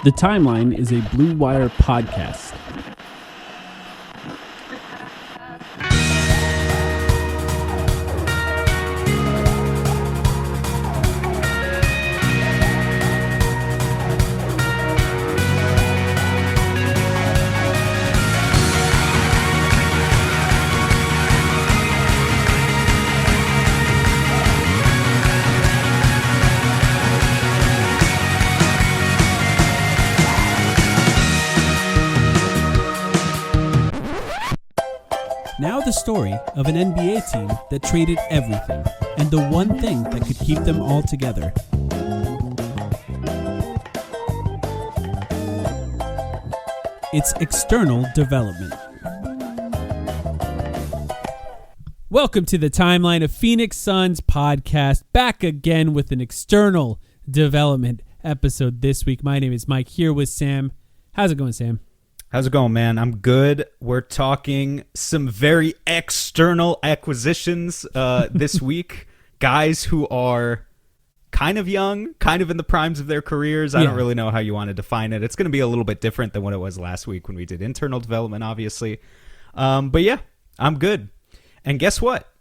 The Timeline is a Blue Wire podcast. Now the story of an NBA team that traded everything and the one thing that could keep them all together. It's external development. Welcome to the Timeline of Phoenix Suns podcast, back again with an external development episode this week. My name is Mike, here with Sam. How's it going, Sam? How's it going, man? I'm good. We're talking some very external acquisitions this week. Guys who are kind of young, kind of in the primes of their careers. I don't really know how you want to define it. It's going to be a little bit different than what it was last week when we did internal development, obviously. But yeah, I'm good. And guess what?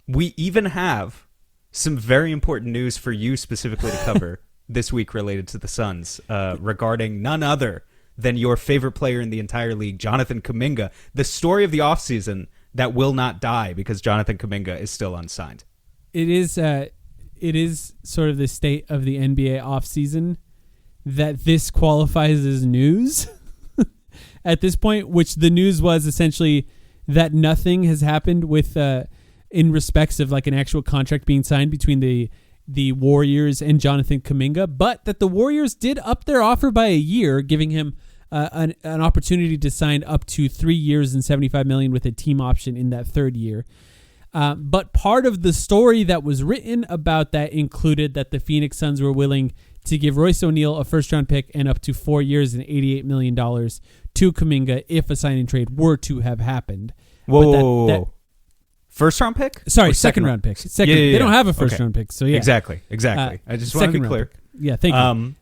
We even have some very important news for you specifically to cover this week related to the Suns regarding none other than your favorite player in the entire league, Jonathan Kuminga. The story of the offseason that will not die because Jonathan Kuminga is still unsigned. It is sort of the state of the NBA offseason that this qualifies as news at this point, which the news was essentially that nothing has happened with in respects of like an actual contract being signed between the Warriors and Jonathan Kuminga, but that the Warriors did up their offer by a year, giving him an opportunity to sign up to 3 years and $75 million with a team option in that third year. But part of the story that was written about that included that the Phoenix Suns were willing to give Royce O'Neal a first-round pick and up to 4 years and $88 million to Kuminga if a signing trade were to have happened. Whoa. First round pick? Sorry, second round pick. Second. Yeah. They don't have a first round pick, so yeah. Exactly. I just want to be clear. Pick. Yeah, thank you.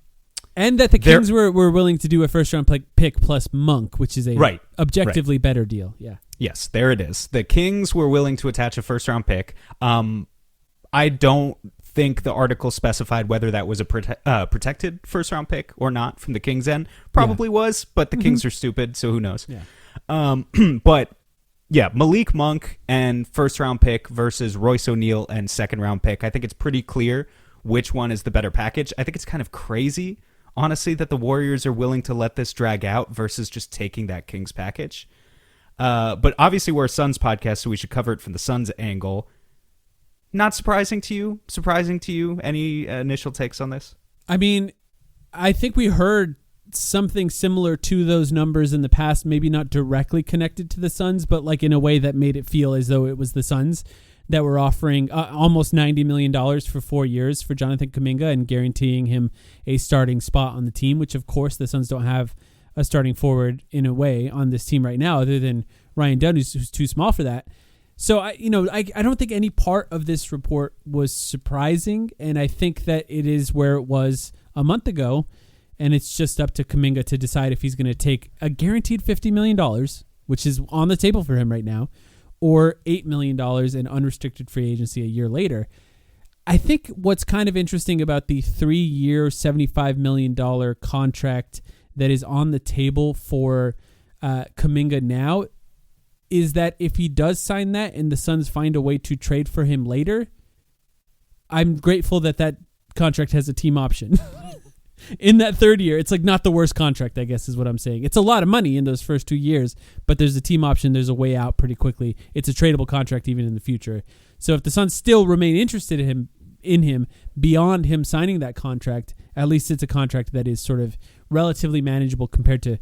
And that the Kings were willing to do a first round pick plus Monk, which is a objectively better deal. Yeah. Yes, there it is. The Kings were willing to attach a first round pick. I don't think the article specified whether that was a protected first round pick or not from the Kings end. Probably was, but the Kings are stupid, so who knows? Yeah. But yeah, Malik Monk and first-round pick versus Royce O'Neal and second-round pick. I think it's pretty clear which one is the better package. I think it's kind of crazy, honestly, that the Warriors are willing to let this drag out versus just taking that Kings package. But obviously we're a Suns podcast, so we should cover it from the Suns angle. Not surprising to you? Surprising to you? Any initial takes on this? I mean, I think we heard something similar to those numbers in the past, maybe not directly connected to the Suns, but like in a way that made it feel as though it was the Suns that were offering almost $90 million for 4 years for Jonathan Kuminga and guaranteeing him a starting spot on the team, which of course the Suns don't have a starting forward in a way on this team right now other than Ryan Dunn, who's too small for that. So I don't think any part of this report was surprising, and I think that it is where it was a month ago. And it's just up to Kuminga to decide if he's going to take a guaranteed $50 million, which is on the table for him right now, or $8 million in unrestricted free agency a year later. I think what's kind of interesting about the 3-year, $75 million contract that is on the table for Kuminga now is that if he does sign that and the Suns find a way to trade for him later, I'm grateful that contract has a team option. In that third year, it's like not the worst contract, I guess is what I'm saying. It's a lot of money in those first 2 years, but there's a team option. There's a way out pretty quickly. It's a tradable contract even in the future. So if the Suns still remain interested in him beyond him signing that contract, at least it's a contract that is sort of relatively manageable compared to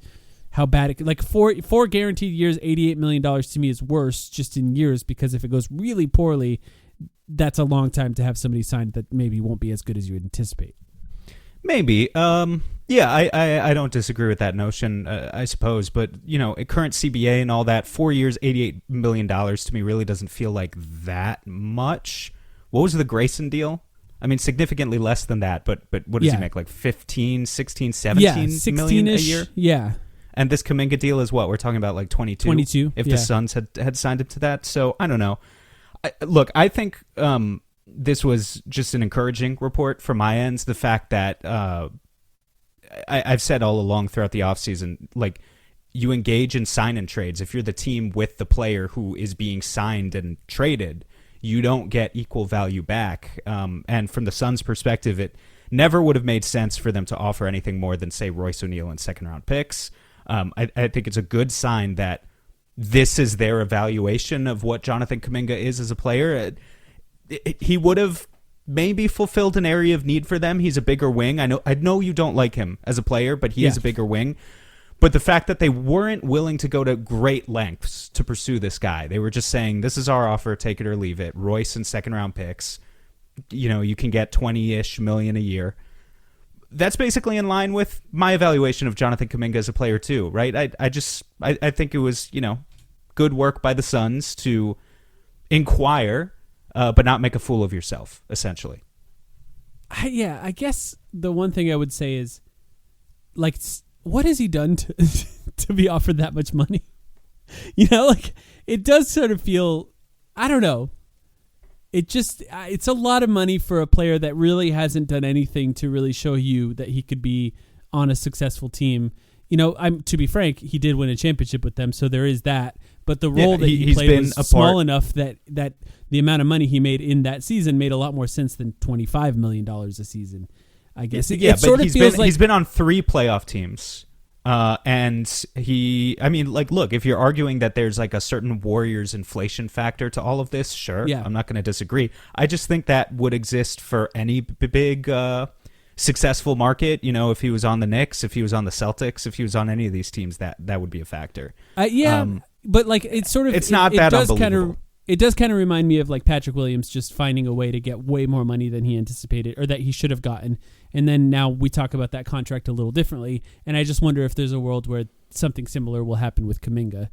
how bad it, like four guaranteed years, $88 million to me is worse just in years, because if it goes really poorly, that's a long time to have somebody signed that maybe won't be as good as you would anticipate. Maybe. Yeah, I don't disagree with that notion, I suppose. But, you know, at current CBA and all that, 4 years, $88 million to me really doesn't feel like that much. What was the Grayson deal? I mean, significantly less than that, but what does he make? Like 15, 16, 17 yeah, million a year? Yeah. And this Kuminga deal is what? We're talking about like 22? If the Suns had signed him to that. So, I don't know. Look, I think this was just an encouraging report from my ends. The fact that I've said all along throughout the offseason, like, you engage in sign-and trades. If you're the team with the player who is being signed and traded, you don't get equal value back. And from the Suns' perspective, it never would have made sense for them to offer anything more than, say, Royce O'Neal and second-round picks. I think it's a good sign that this is their evaluation of what Jonathan Kuminga is as a player. He would have maybe fulfilled an area of need for them. He's a bigger wing. I know you don't like him as a player, but he is a bigger wing. But the fact that they weren't willing to go to great lengths to pursue this guy, they were just saying, this is our offer, take it or leave it. Royce and second-round picks. You can get 20-ish million a year. That's basically in line with my evaluation of Jonathan Kuminga as a player too, right? I think it was, good work by the Suns to inquire, but not make a fool of yourself, essentially. I guess the one thing I would say is, like, what has he done to be offered that much money? It does sort of feel, I don't know. It's a lot of money for a player that really hasn't done anything to really show you that he could be on a successful team. To be frank, he did win a championship with them, so there is that. But the role that he played was small enough that the amount of money he made in that season made a lot more sense than $25 million a season, I guess. It sort of feels like he's been on 3 playoff teams. And look, if you're arguing that there's like a certain Warriors inflation factor to all of this, sure, I'm not going to disagree. I just think that would exist for any big, successful market. If he was on the Knicks, if he was on the Celtics, if he was on any of these teams, that would be a factor. But like it's not that unbelievable. It does kind of remind me of like Patrick Williams just finding a way to get way more money than he anticipated or that he should have gotten. And then now we talk about that contract a little differently. And I just wonder if there's a world where something similar will happen with Kuminga,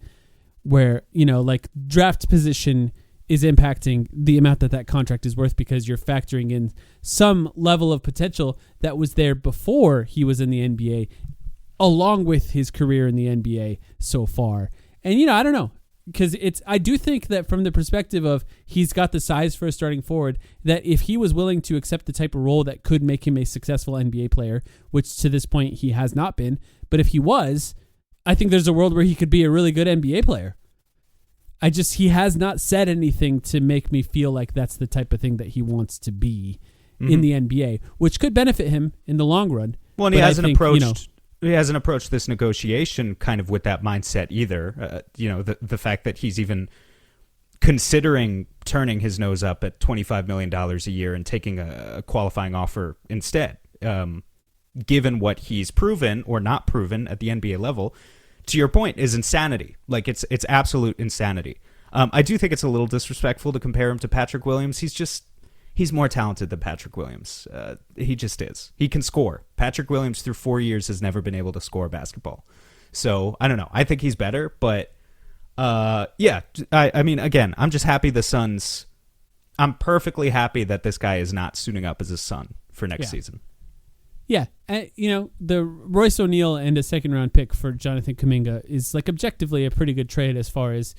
where, like draft position is impacting the amount that contract is worth because you're factoring in some level of potential that was there before he was in the NBA, along with his career in the NBA so far. And, I don't know. Because I do think that from the perspective of he's got the size for a starting forward, that if he was willing to accept the type of role that could make him a successful NBA player, which to this point he has not been, but if he was, I think there's a world where he could be a really good NBA player. He has not said anything to make me feel like that's the type of thing that he wants to be in the NBA, which could benefit him in the long run. Well, and he hasn't approached... He hasn't approached this negotiation kind of with that mindset either. The fact that he's even considering turning his nose up at $25 million a year and taking a qualifying offer instead, given what he's proven or not proven at the NBA level, to your point, is insanity. Like it's absolute insanity. I do think it's a little disrespectful to compare him to Patrick Williams. He's more talented than Patrick Williams. He just is. He can score. Patrick Williams through 4 years has never been able to score basketball. So, I don't know. I think he's better, but I mean, again, I'm just happy the Suns... I'm perfectly happy that this guy is not suiting up as his son for next season. Yeah. The Royce O'Neal and a second-round pick for Jonathan Kuminga is like objectively a pretty good trade as far as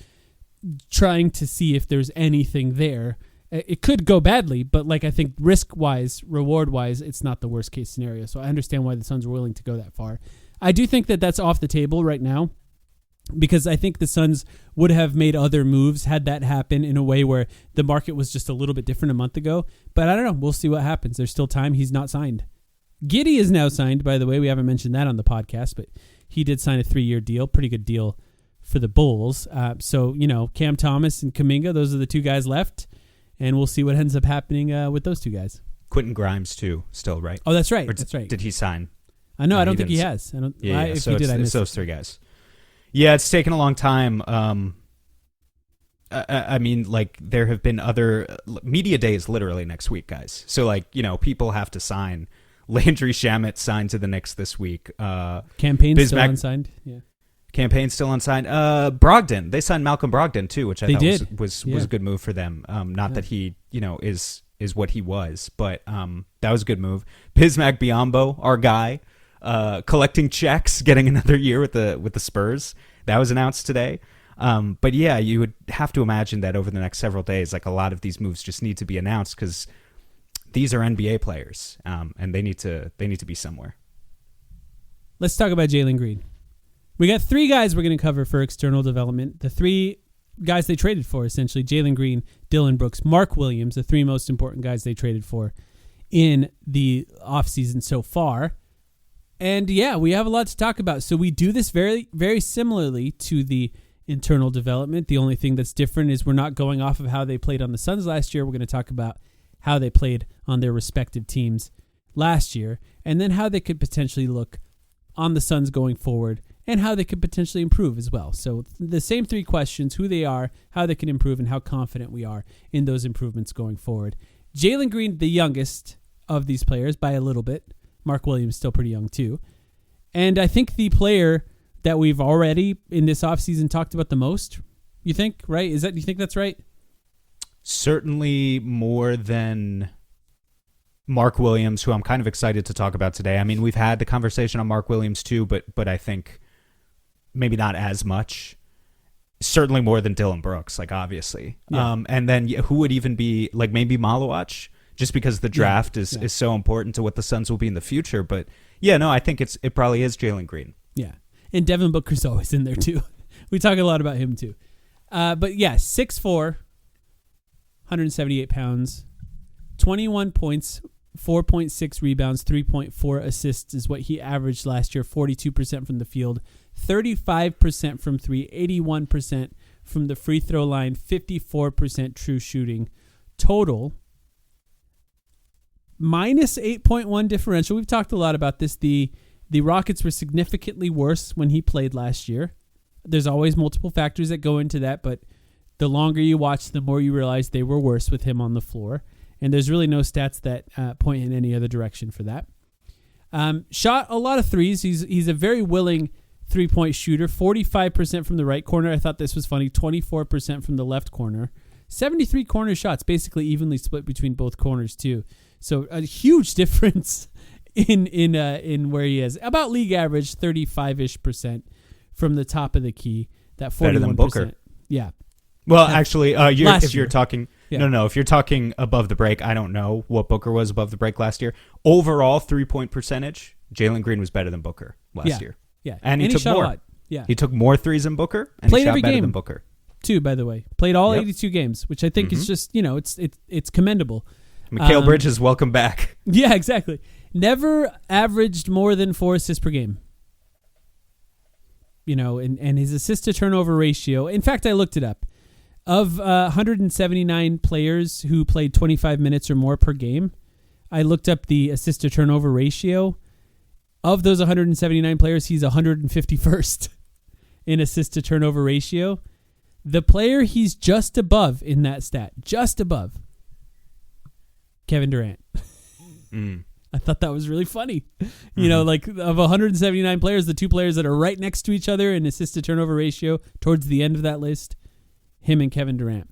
trying to see if there's anything there. It could go badly, but like I think risk-wise, reward-wise, it's not the worst-case scenario. So I understand why the Suns were willing to go that far. I do think that that's off the table right now because I think the Suns would have made other moves had that happen in a way where the market was just a little bit different a month ago. But I don't know. We'll see what happens. There's still time. He's not signed. Giddey is now signed, by the way. We haven't mentioned that on the podcast, but he did sign a 3-year deal. Pretty good deal for the Bulls. So, Cam Thomas and Kuminga, those are the 2 guys left. And we'll see what ends up happening with those 2 guys. Quentin Grimes, too, still, right? Oh, that's right. That's right. Did he sign? I know. I don't think he has. I don't. Yeah, if so he did, I it's missed those 3 guys. Yeah, it's taken a long time. I mean, like, there have been other... Media days literally next week, guys. So, like, people have to sign. Landry Shamet signed to the Knicks this week. Campaign's still unsigned. Yeah. Campaign's still unsigned. Brogdon. They signed Malcolm Brogdon, too, which I thought was a good move for them. Not that he, is what he was. But that was a good move. Bismack Biyombo, our guy, collecting checks, getting another year with the Spurs. That was announced today. But yeah, you would have to imagine that over the next several days, like a lot of these moves just need to be announced because these are NBA players, and they need to be somewhere. Let's talk about Jalen Green. We got 3 guys we're going to cover for external development. The 3 guys they traded for, essentially, Jalen Green, Dillon Brooks, Mark Williams, the 3 most important guys they traded for in the offseason so far. And yeah, we have a lot to talk about. So we do this very, very similarly to the internal development. The only thing that's different is we're not going off of how they played on the Suns last year. We're going to talk about how they played on their respective teams last year, and then how they could potentially look on the Suns going forward, and how they could potentially improve as well. So the same 3 questions: who they are, how they can improve, and how confident we are in those improvements going forward. Jalen Green, the youngest of these players by a little bit. Mark Williams still pretty young too. And I think the player that we've already in this offseason talked about the most, you think, right? You think that's right? Certainly more than Mark Williams, who I'm kind of excited to talk about today. I mean, we've had the conversation on Mark Williams too, but I think maybe not as much. Certainly more than Dillon Brooks, like obviously. Yeah. And then who would even be, like, maybe Malawach, just because the draft is so important to what the Suns will be in the future. But yeah, no, I think it probably is Jalen Green. Yeah, and Devin Booker's always in there too. We talk a lot about him too. But yeah, 6'4", 178 pounds, 21 points, 4.6 rebounds, 3.4 assists is what he averaged last year. 42% from the field, 35% from 3, 81% from the free throw line, 54% true shooting. Total, minus 8.1 differential. We've talked a lot about this. The Rockets were significantly worse when he played last year. There's always multiple factors that go into that, but the longer you watch, the more you realize they were worse with him on the floor. And there's really no stats that point in any other direction for that. Shot a lot of threes. He's a very willing three-point shooter. 45% from the right corner. I thought this was funny. 24% from the left corner. 73 corner shots, basically evenly split between both corners too. So a huge difference in where he is. About league average, 35-ish% from the top of the key. That 41%. Better than Booker. Yeah. Well, actually, if you're talking... Yeah. No, if you're talking above the break, I don't know what Booker was above the break last year. Overall, 3-point percentage, Jalen Green was better than Booker last year. Yeah. And he took shot more. a lot. Yeah. He took more threes than Booker, and Played he shot every better game than Booker. Too, by the way. Played all 82 games, which I think is just, it's commendable. Mikal Bridges, welcome back. Yeah, exactly. Never averaged more than 4 assists per game. And his assist to turnover ratio. In fact, I looked it up. Of 179 players who played 25 minutes or more per game, I looked up the assist to turnover ratio. Of those 179 players, he's 151st in assist to turnover ratio. The player he's just above in that stat, just above, Kevin Durant. I thought that was really funny. Like of 179 players, the 2 players that are right next to each other in assist to turnover ratio towards the end of that list, him and Kevin Durant.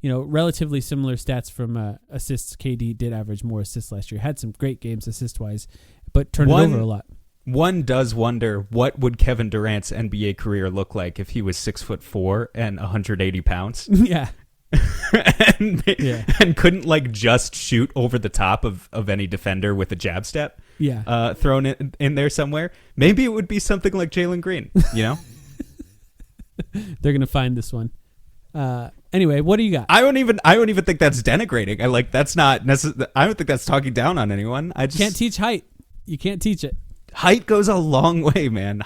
Relatively similar stats from assists. KD did average more assists last year. Had some great games assist-wise, but turned it over a lot. One does wonder, what would Kevin Durant's NBA career look like if he was 6'4" and 180 pounds? Yeah. and couldn't just shoot over the top of any defender with a jab step. Yeah. Thrown in there somewhere. Maybe it would be something like Jalen Green, They're going to find this one. Anyway, what do you got? I don't even think that's denigrating. That's not necessarily. I don't think that's talking down on anyone. I just can't teach height. You can't teach it. Height goes a long way, man.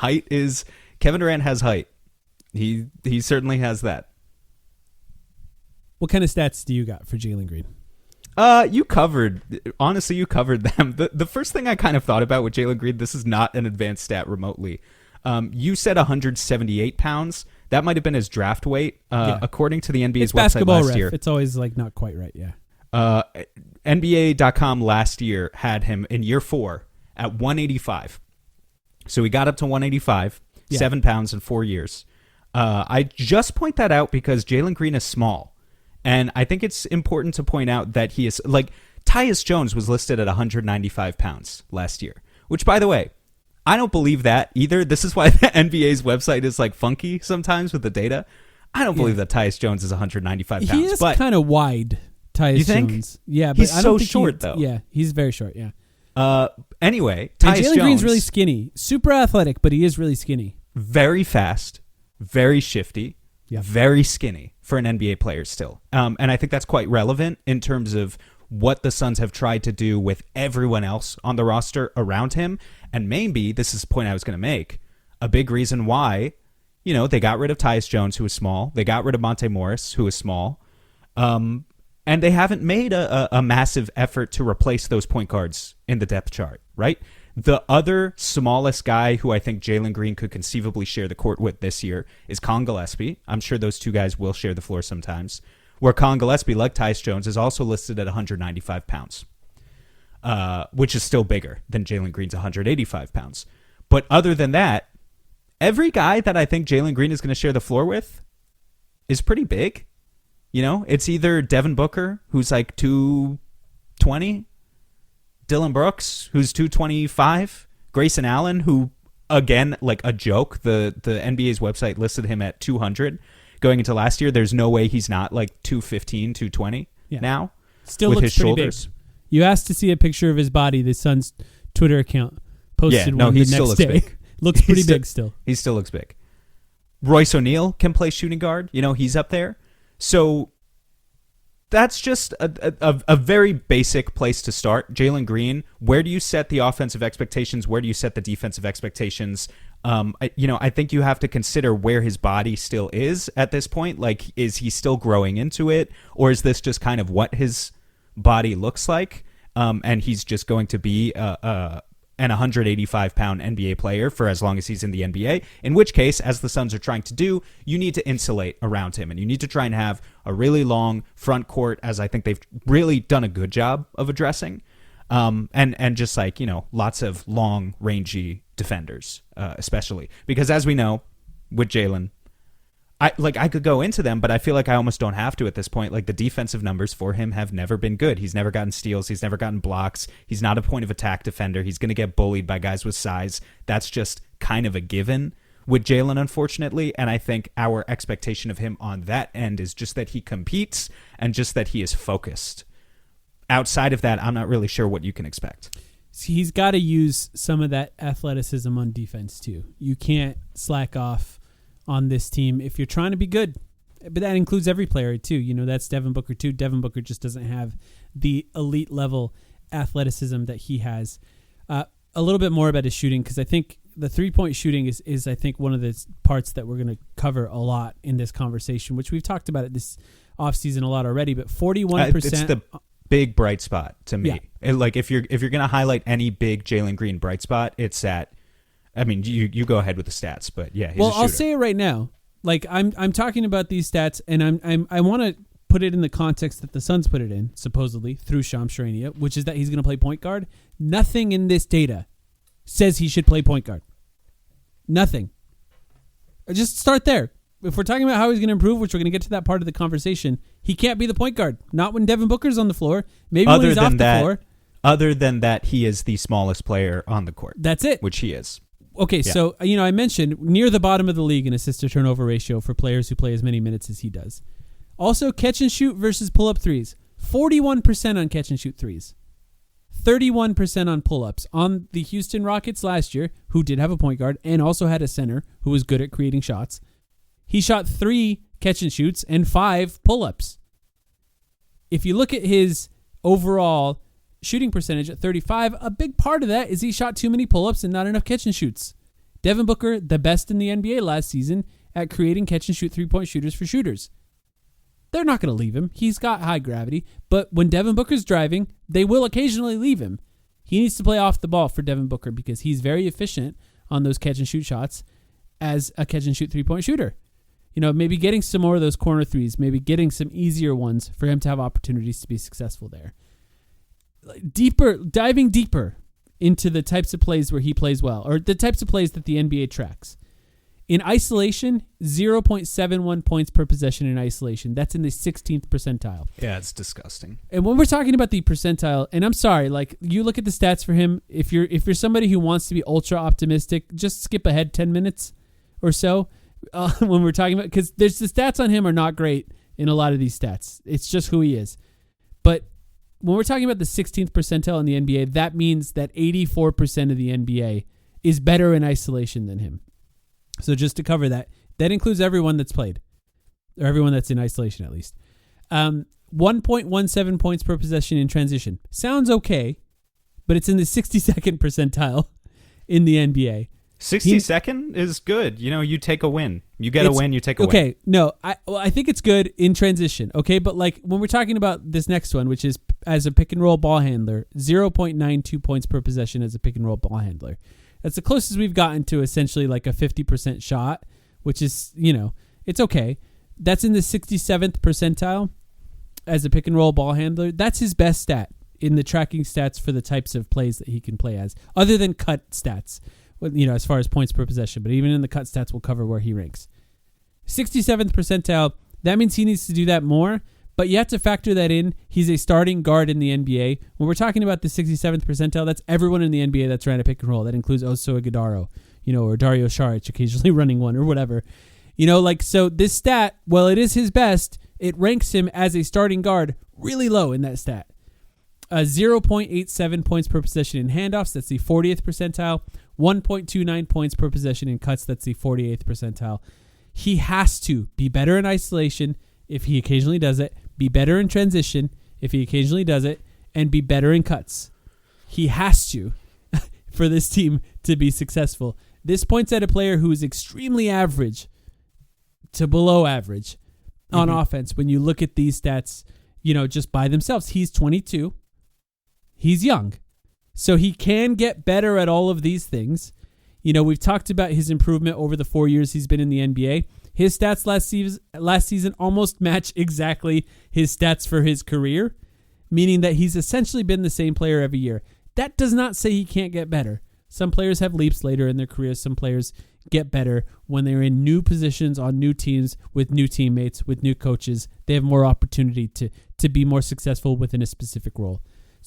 Kevin Durant has height. He certainly has that. What kind of stats do you got for Jalen Green? You covered them. The first thing I kind of thought about with Jalen Green, this is not an advanced stat remotely. You said 178 pounds. That might have been his draft weight. According to the NBA's website last year. It's always not quite right, yeah. NBA.com last year had him in year 4 at 185. So he got up to 185, 7 pounds in 4 years. I just point that out because Jalen Green is small. And I think it's important to point out that he is like Tyus Jones was listed at 195 pounds last year, which, by the way, I don't believe that either. This is why the NBA's website is like funky sometimes with the data. I don't believe that Tyus Jones is 195 pounds. He is kind of wide, Tyus you think? Jones. Yeah, but he's I don't so think short, though. Yeah, he's very short, yeah. Anyway, and Tyus Jalen Jones, Green's really skinny. Super athletic, but he is really skinny. Very fast, very shifty, very skinny for an NBA player still. And I think that's quite relevant in terms of what the Suns have tried to do with everyone else on the roster around him. And maybe, this is the point I was going to make, a big reason why, you know, they got rid of Tyus Jones, who was small. They got rid of Monte Morris, who was small. And they haven't made a massive effort to replace those point guards in the depth chart, right? The other smallest guy who I think Jalen Green could conceivably share the court with this year is Con Gillespie. I'm sure those two guys will share the floor sometimes. Where Con Gillespie, like Tyus Jones, is also listed at 195 pounds, which is still bigger than Jalen Green's 185 pounds. But other than that, every guy that I think Jalen Green is going to share the floor with is pretty big. You know, it's either Devin Booker, who's like 220, Dillon Brooks, who's 225, Grayson Allen, who, again, like a joke, the NBA's website listed him at 200 going into last year. There's no way he's not like 215, 220 now. Still with looks his pretty shoulders. big. You asked to see a picture of his body. The Suns Twitter account posted one he the still next looks day. big. Looks pretty big still. He still looks big. Royce O'Neal can play shooting guard. You know, he's up there. So that's just a very basic place to start. Jalen Green, where do you set the offensive expectations? Where do you set the defensive expectations? I think you have to consider where his body still is at this point. Like, is he still growing into it? Or is this just kind of what his body looks like? And he's just going to be an 185-pound NBA player for as long as he's in the NBA, in which case, as the Suns are trying to do, you need to insulate around him, and you need to try and have a really long front court, as I think they've really done a good job of addressing, and just like, you know, lots of long, rangy defenders, especially. Because as we know, with Jalen, I could go into them, but I feel like I almost don't have to at this point. Like, the defensive numbers for him have never been good. He's never gotten steals. He's never gotten blocks. He's not a point of attack defender. He's going to get bullied by guys with size. That's just kind of a given with Jalen, unfortunately. And I think our expectation of him on that end is just that he competes and just that he is focused. Outside of that, I'm not really sure what you can expect. He's got to use some of that athleticism on defense, too. You can't slack off on this team if you're trying to be good. But that includes every player, too. You know, that's Devin Booker, too. Devin Booker just doesn't have the elite level athleticism that he has. A little bit more about his shooting, because I think the three-point shooting is I think, one of the parts that we're going to cover a lot in this conversation, which we've talked about it this offseason a lot already, but 41%. It's the big bright spot to me. Yeah. Like, if you're going to highlight any big Jalen Green bright spot, it's at, I mean, you go ahead with the stats, but yeah, he's a shooter. I'll say it right now. Like, I'm talking about these stats, and I want to put it in the context that the Suns put it in, supposedly, through Shams Charania, which is that he's going to play point guard. Nothing in this data says he should play point guard. Nothing. Just start there. If we're talking about how he's going to improve, which we're going to get to that part of the conversation, he can't be the point guard. Not when Devin Booker's on the floor. Maybe when he's off the floor. Other than that, he is the smallest player on the court. That's it. Which he is. Okay, Yeah. So, you know, I mentioned near the bottom of the league in assist-to-turnover ratio for players who play as many minutes as he does. Also, catch-and-shoot versus pull-up threes. 41% on catch-and-shoot threes. 31% on pull-ups. On the Houston Rockets last year, who did have a point guard and also had a center who was good at creating shots, he shot 3 catch-and-shoots and 5 pull-ups. If you look at his overall shooting percentage at 35, a big part of that is he shot too many pull-ups and not enough catch-and-shoots. Devin Booker, the best in the NBA last season at creating catch-and-shoot three-point shooters for shooters. They're not going to leave him. He's got high gravity. But when Devin Booker's driving, they will occasionally leave him. He needs to play off the ball for Devin Booker because he's very efficient on those catch-and-shoot shots as a catch-and-shoot three-point shooter. You know, maybe getting some more of those corner threes, maybe getting some easier ones for him to have opportunities to be successful there. Diving deeper into the types of plays where he plays well, or the types of plays that the NBA tracks. In isolation, 0.71 points per possession in isolation. That's in the 16th percentile. Yeah, it's disgusting. And when we're talking about the percentile, and I'm sorry, like you look at the stats for him, if you're somebody who wants to be ultra optimistic, just skip ahead 10 minutes or so when we're talking about, because the stats on him are not great in a lot of these stats. It's just who he is. But when we're talking about the 16th percentile in the NBA, that means that 84% of the NBA is better in isolation than him. So just to cover that, that includes everyone that's played, or everyone that's in isolation at least. 1.17 points per possession in transition. Sounds okay, but it's in the 62nd percentile in the NBA. 62nd is good. You know, you take a win. You get a win, you take a win. Okay, no, I think it's good in transition, okay? But like when we're talking about this next one, which is as a pick and roll ball handler, 0.92 points per possession as a pick and roll ball handler. That's the closest we've gotten to essentially like a 50% shot, which is, you know, it's okay. That's in the 67th percentile as a pick and roll ball handler. That's his best stat in the tracking stats for the types of plays that he can play as, other than cut stats, you know, as far as points per possession. But even in the cut stats, we'll cover where he ranks. 67th percentile, that means he needs to do that more. But you have to factor that in. He's a starting guard in the NBA. When we're talking about the 67th percentile, that's everyone in the NBA that's ran a pick and roll. That includes Oso Ighodaro, you know, or Dario Saric occasionally running one or whatever. You know, like, so this stat, well, it is his best. It ranks him as a starting guard really low in that stat. 0.87 points per possession in handoffs. That's the 40th percentile. 1.29 points per possession in cuts. That's the 48th percentile. He has to be better in isolation if he occasionally does it, be better in transition if he occasionally does it, and be better in cuts. He has to for this team to be successful. This points at a player who is extremely average to below average on offense when you look at these stats, you know, just by themselves. He's 22. He's young. So he can get better at all of these things. You know, we've talked about his improvement over the 4 years he's been in the NBA. His stats last season almost match exactly his stats for his career, meaning that he's essentially been the same player every year. That does not say he can't get better. Some players have leaps later in their careers. Some players get better when they're in new positions on new teams with new teammates, with new coaches. They have more opportunity to be more successful within a specific role.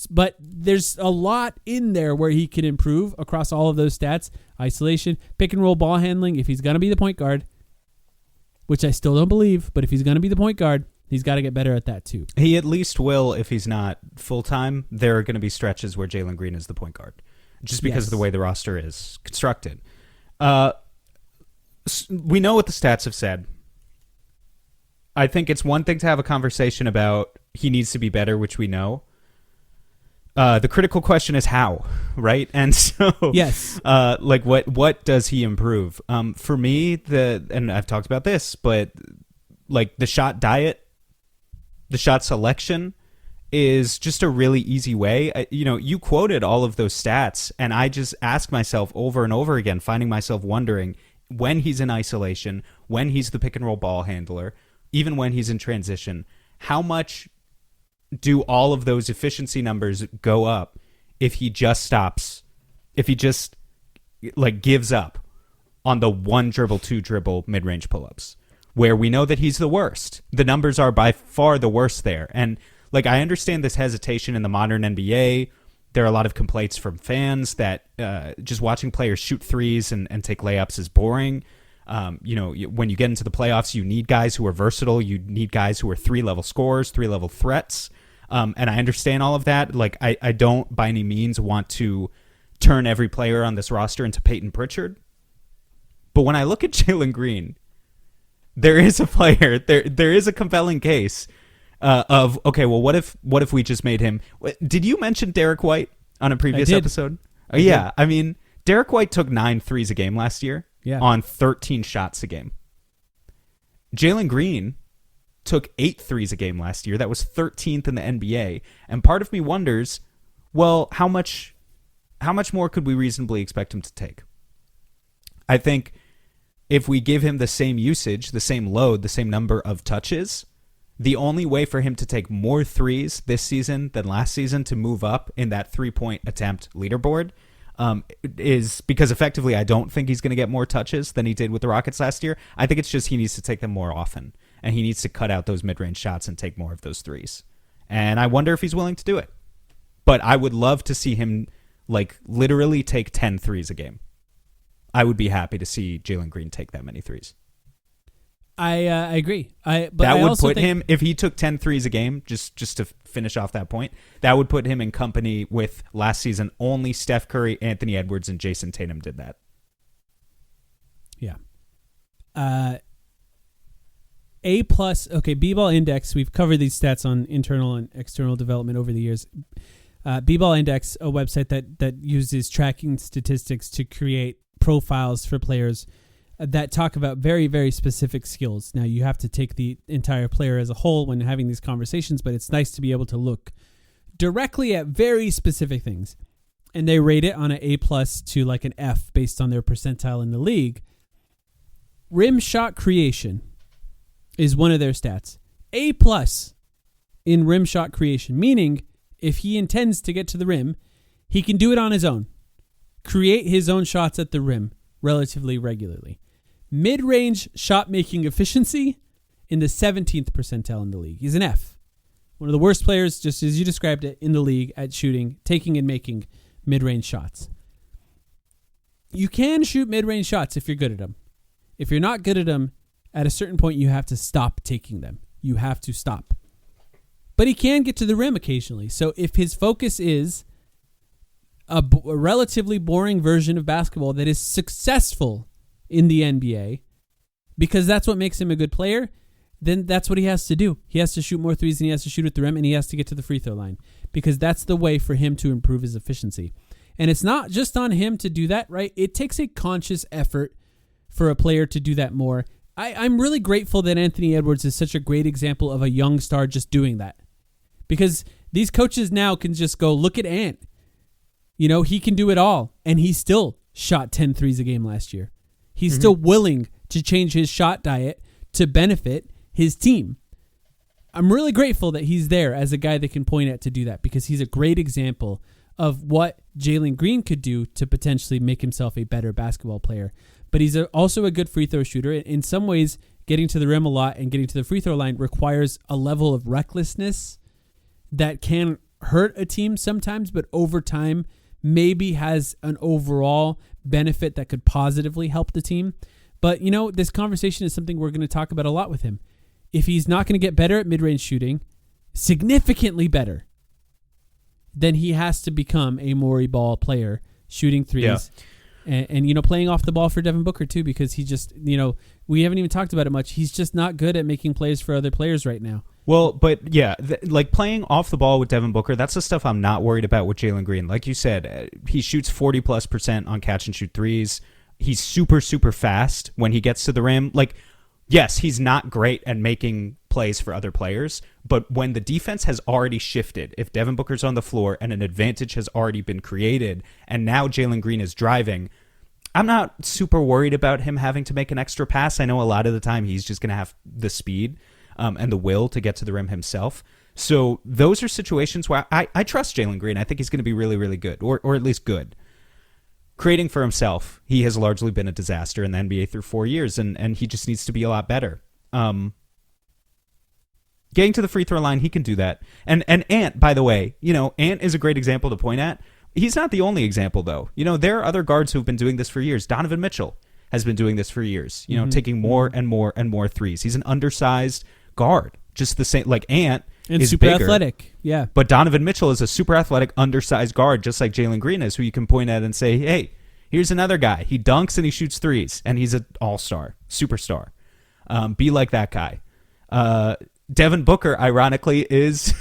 But there's a lot in there where he can improve across all of those stats. Isolation, pick and roll ball handling, if he's going to be the point guard, which I still don't believe, but if he's going to be the point guard, he's got to get better at that too. He at least will if he's not full-time. There are going to be stretches where Jalen Green is the point guard, just because of the way the roster is constructed. We know what the stats have said. I think it's one thing to have a conversation about he needs to be better, which we know. The critical question is how, right? And so, yes, like what does he improve? For me, and I've talked about this, but like the shot diet, the shot selection is just a really easy way. You quoted all of those stats, and I just ask myself over and over again, finding myself wondering when he's in isolation, when he's the pick and roll ball handler, even when he's in transition, how much do all of those efficiency numbers go up if he just stops, if he just like gives up on the 1-dribble, 2-dribble mid-range pull-ups, where we know that he's the worst. The numbers are by far the worst there. And like, I understand this hesitation in the modern NBA. There are a lot of complaints from fans that just watching players shoot threes and take layups is boring. When you get into the playoffs, you need guys who are versatile. You need guys who are 3-level scorers, 3-level threats. And I understand all of that. Like, I don't by any means want to turn every player on this roster into Peyton Pritchard. But when I look at Jalen Green, there is a player, there is a compelling case of, okay, well, what if we just made him... Did you mention Derek White on a previous episode? Yeah. I mean, Derek White took 9 threes a game last year on 13 shots a game. Jalen Green took 8 threes a game last year. That was 13th in the NBA. And part of me wonders, well, how much more could we reasonably expect him to take? I think if we give him the same usage, the same load, the same number of touches, the only way for him to take more threes this season than last season to move up in that 3-point attempt leaderboard is because effectively I don't think he's going to get more touches than he did with the Rockets last year. I think it's just he needs to take them more often, and he needs to cut out those mid-range shots and take more of those threes. And I wonder if he's willing to do it. But I would love to see him like literally take 10 threes a game. I would be happy to see Jalen Green take that many threes. I agree. But that I would also put think him, if he took 10 threes a game, just to finish off that point, that would put him in company with last season only Steph Curry, Anthony Edwards, and Jason Tatum did that. Yeah. A+, okay, B-Ball Index, we've covered these stats on internal and external development over the years. B-Ball Index, a website that uses tracking statistics to create profiles for players that talk about very, very specific skills. Now, you have to take the entire player as a whole when having these conversations, but it's nice to be able to look directly at very specific things. And they rate it on an A+ to like an F based on their percentile in the league. Rim shot creation is one of their stats. A+ in rim shot creation, meaning if he intends to get to the rim, he can do it on his own. Create his own shots at the rim relatively regularly. Mid-range shot-making efficiency in the 17th percentile in the league. He's an F. One of the worst players, just as you described it, in the league at shooting, taking and making mid-range shots. You can shoot mid-range shots if you're good at them. If you're not good at them, at a certain point you have to stop taking them. You have to stop. But he can get to the rim occasionally. So if his focus is a relatively boring version of basketball that is successful in the NBA, because that's what makes him a good player, then that's what he has to do. He has to shoot more threes and he has to shoot at the rim and he has to get to the free throw line because that's the way for him to improve his efficiency. And it's not just on him to do that, right? It takes a conscious effort for a player to do that more. I'm really grateful that Anthony Edwards is such a great example of a young star just doing that, because these coaches now can just go, look at Ant. You know, he can do it all. And he still shot 10 threes a game last year. He's still willing to change his shot diet to benefit his team. I'm really grateful that he's there as a guy that can point at to do that, because he's a great example of what Jalen Green could do to potentially make himself a better basketball player. But he's also a good free throw shooter. In some ways, getting to the rim a lot and getting to the free throw line requires a level of recklessness that can hurt a team sometimes, but over time maybe has an overall benefit that could positively help the team. But, you know, this conversation is something we're going to talk about a lot with him. If he's not going to get better at mid-range shooting, significantly better, then he has to become a Morey ball player, shooting threes. Yeah. And, you know, playing off the ball for Devin Booker, too, because he just, you know, we haven't even talked about it much. He's just not good at making plays for other players right now. Well, but yeah, like playing off the ball with Devin Booker, that's the stuff I'm not worried about with Jalen Green. Like you said, he shoots 40+% on catch and shoot threes. He's super, super fast when he gets to the rim. Like, yes, he's not great at making plays for other players, but when the defense has already shifted, if Devin Booker's on the floor and an advantage has already been created, and now Jalen Green is driving, I'm not super worried about him having to make an extra pass. I know a lot of the time he's just going to have the speed and the will to get to the rim himself. So those are situations where I trust Jalen Green. I think he's going to be really, really good, or at least good. Creating for himself, he has largely been a disaster in the NBA through 4 years, and he just needs to be a lot better. Getting to the free throw line, he can do that. And Ant, by the way, you know, Ant is a great example to point at. He's not the only example, though. You know, there are other guards who've been doing this for years. Donovan Mitchell has been doing this for years, you know, taking more and more and more threes. He's an undersized guard, just the same, like Ant and is super bigger, athletic. Yeah. But Donovan Mitchell is a super athletic, undersized guard, just like Jalen Green is, who you can point at and say, hey, here's another guy. He dunks and he shoots threes, and he's an all-star, superstar. Be like that guy. Devin Booker, ironically, is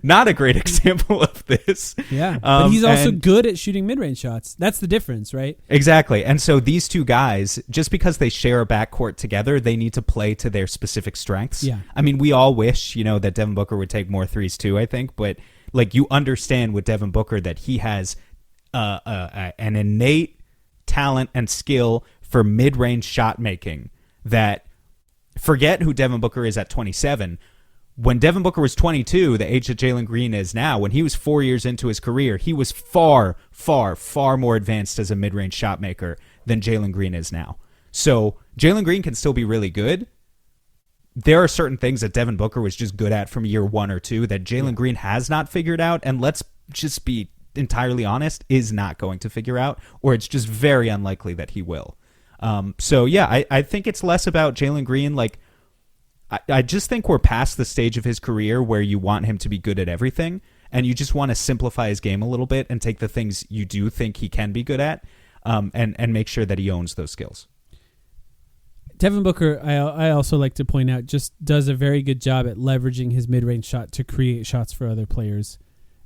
not a great example of this. Yeah, but he's also good at shooting mid-range shots. That's the difference, right? Exactly. And so these two guys, just because they share a backcourt together, they need to play to their specific strengths. Yeah. I mean, we all wish, you know, that Devin Booker would take more threes too, I think. But, like, you understand with Devin Booker that he has an innate talent and skill for mid-range shot making that, forget who Devin Booker is at 27. when Devin Booker was 22, the age that Jalen Green is now, when he was 4 years into his career, he was far, far, far more advanced as a mid-range shot maker than Jalen Green is now. So Jalen Green can still be really good. There are certain things that Devin Booker was just good at from year 1 or 2 that Jalen Green has not figured out, and let's just be entirely honest, is not going to figure out, or it's just very unlikely that he will. So yeah, I think it's less about Jalen Green. Like, I just think we're past the stage of his career where you want him to be good at everything, and you just want to simplify his game a little bit and take the things you do think he can be good at, and make sure that he owns those skills. Devin Booker, I also like to point out, just does a very good job at leveraging his mid-range shot to create shots for other players.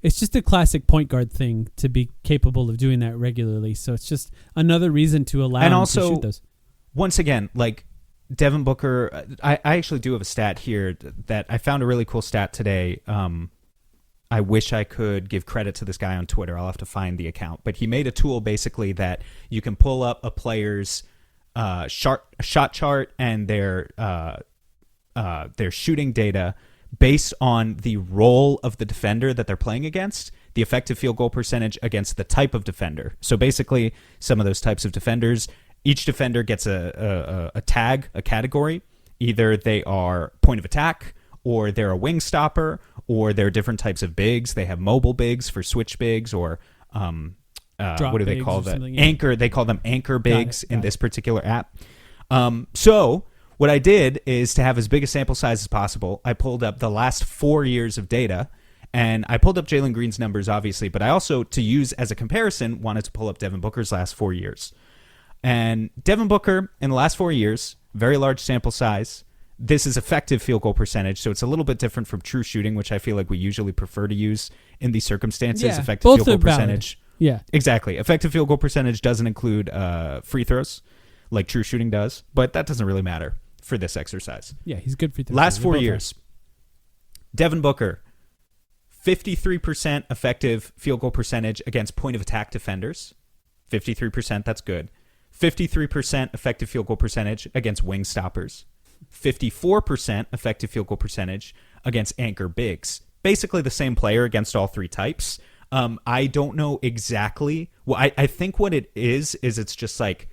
It's just a classic point guard thing to be capable of doing that regularly. So it's just another reason to allow him to shoot those. Once again, like Devin Booker, I actually do have a stat here that I found a really cool stat today. I wish I could give credit to this guy on Twitter. I'll have to find the account. But he made a tool basically that you can pull up a player's shot chart and their shooting data based on the role of the defender that they're playing against, the effective field goal percentage against the type of defender. So basically, some of those types of defenders, each defender gets a tag, a category. Either they are point of attack, or they're a wing stopper, or they're different types of bigs. They have mobile bigs for switch bigs, or what do they call that? Anchor. They call them anchor bigs in this particular app. So what I did is, to have as big a sample size as possible, I pulled up the last 4 years of data, and I pulled up Jalen Green's numbers, obviously, but I also, to use as a comparison, wanted to pull up Devin Booker's last 4 years. And Devin Booker, in the last 4 years, very large sample size. This is effective field goal percentage, so it's a little bit different from true shooting, which I feel like we usually prefer to use in these circumstances. Yeah, effective field goal percentage. Yeah, exactly. Effective field goal percentage doesn't include free throws, like true shooting does, but that doesn't really matter for this exercise. Yeah, he's good free throws. Last 4 years, Devin Booker, 53% effective field goal percentage against point of attack defenders. 53%, that's good. 53% effective field goal percentage against wing stoppers. 54% effective field goal percentage against anchor bigs. Basically the same player against all three types. I don't know exactly. Well, I think what it is it's just like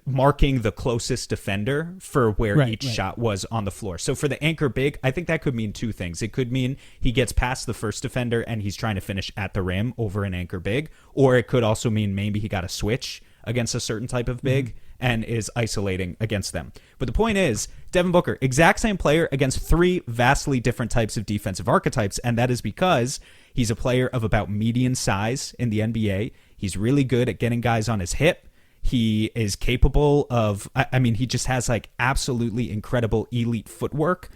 marking the closest defender for where each shot was on the floor. So for the anchor big, I think that could mean two things. It could mean he gets past the first defender and he's trying to finish at the rim over an anchor big, or it could also mean maybe he got a switch against a certain type of big and is isolating against them. But the point is, Devin Booker, exact same player against three vastly different types of defensive archetypes, and that is because he's a player of about median size in the NBA. He's really good at getting guys on his hip. He is capable of, he just has like absolutely incredible elite footwork.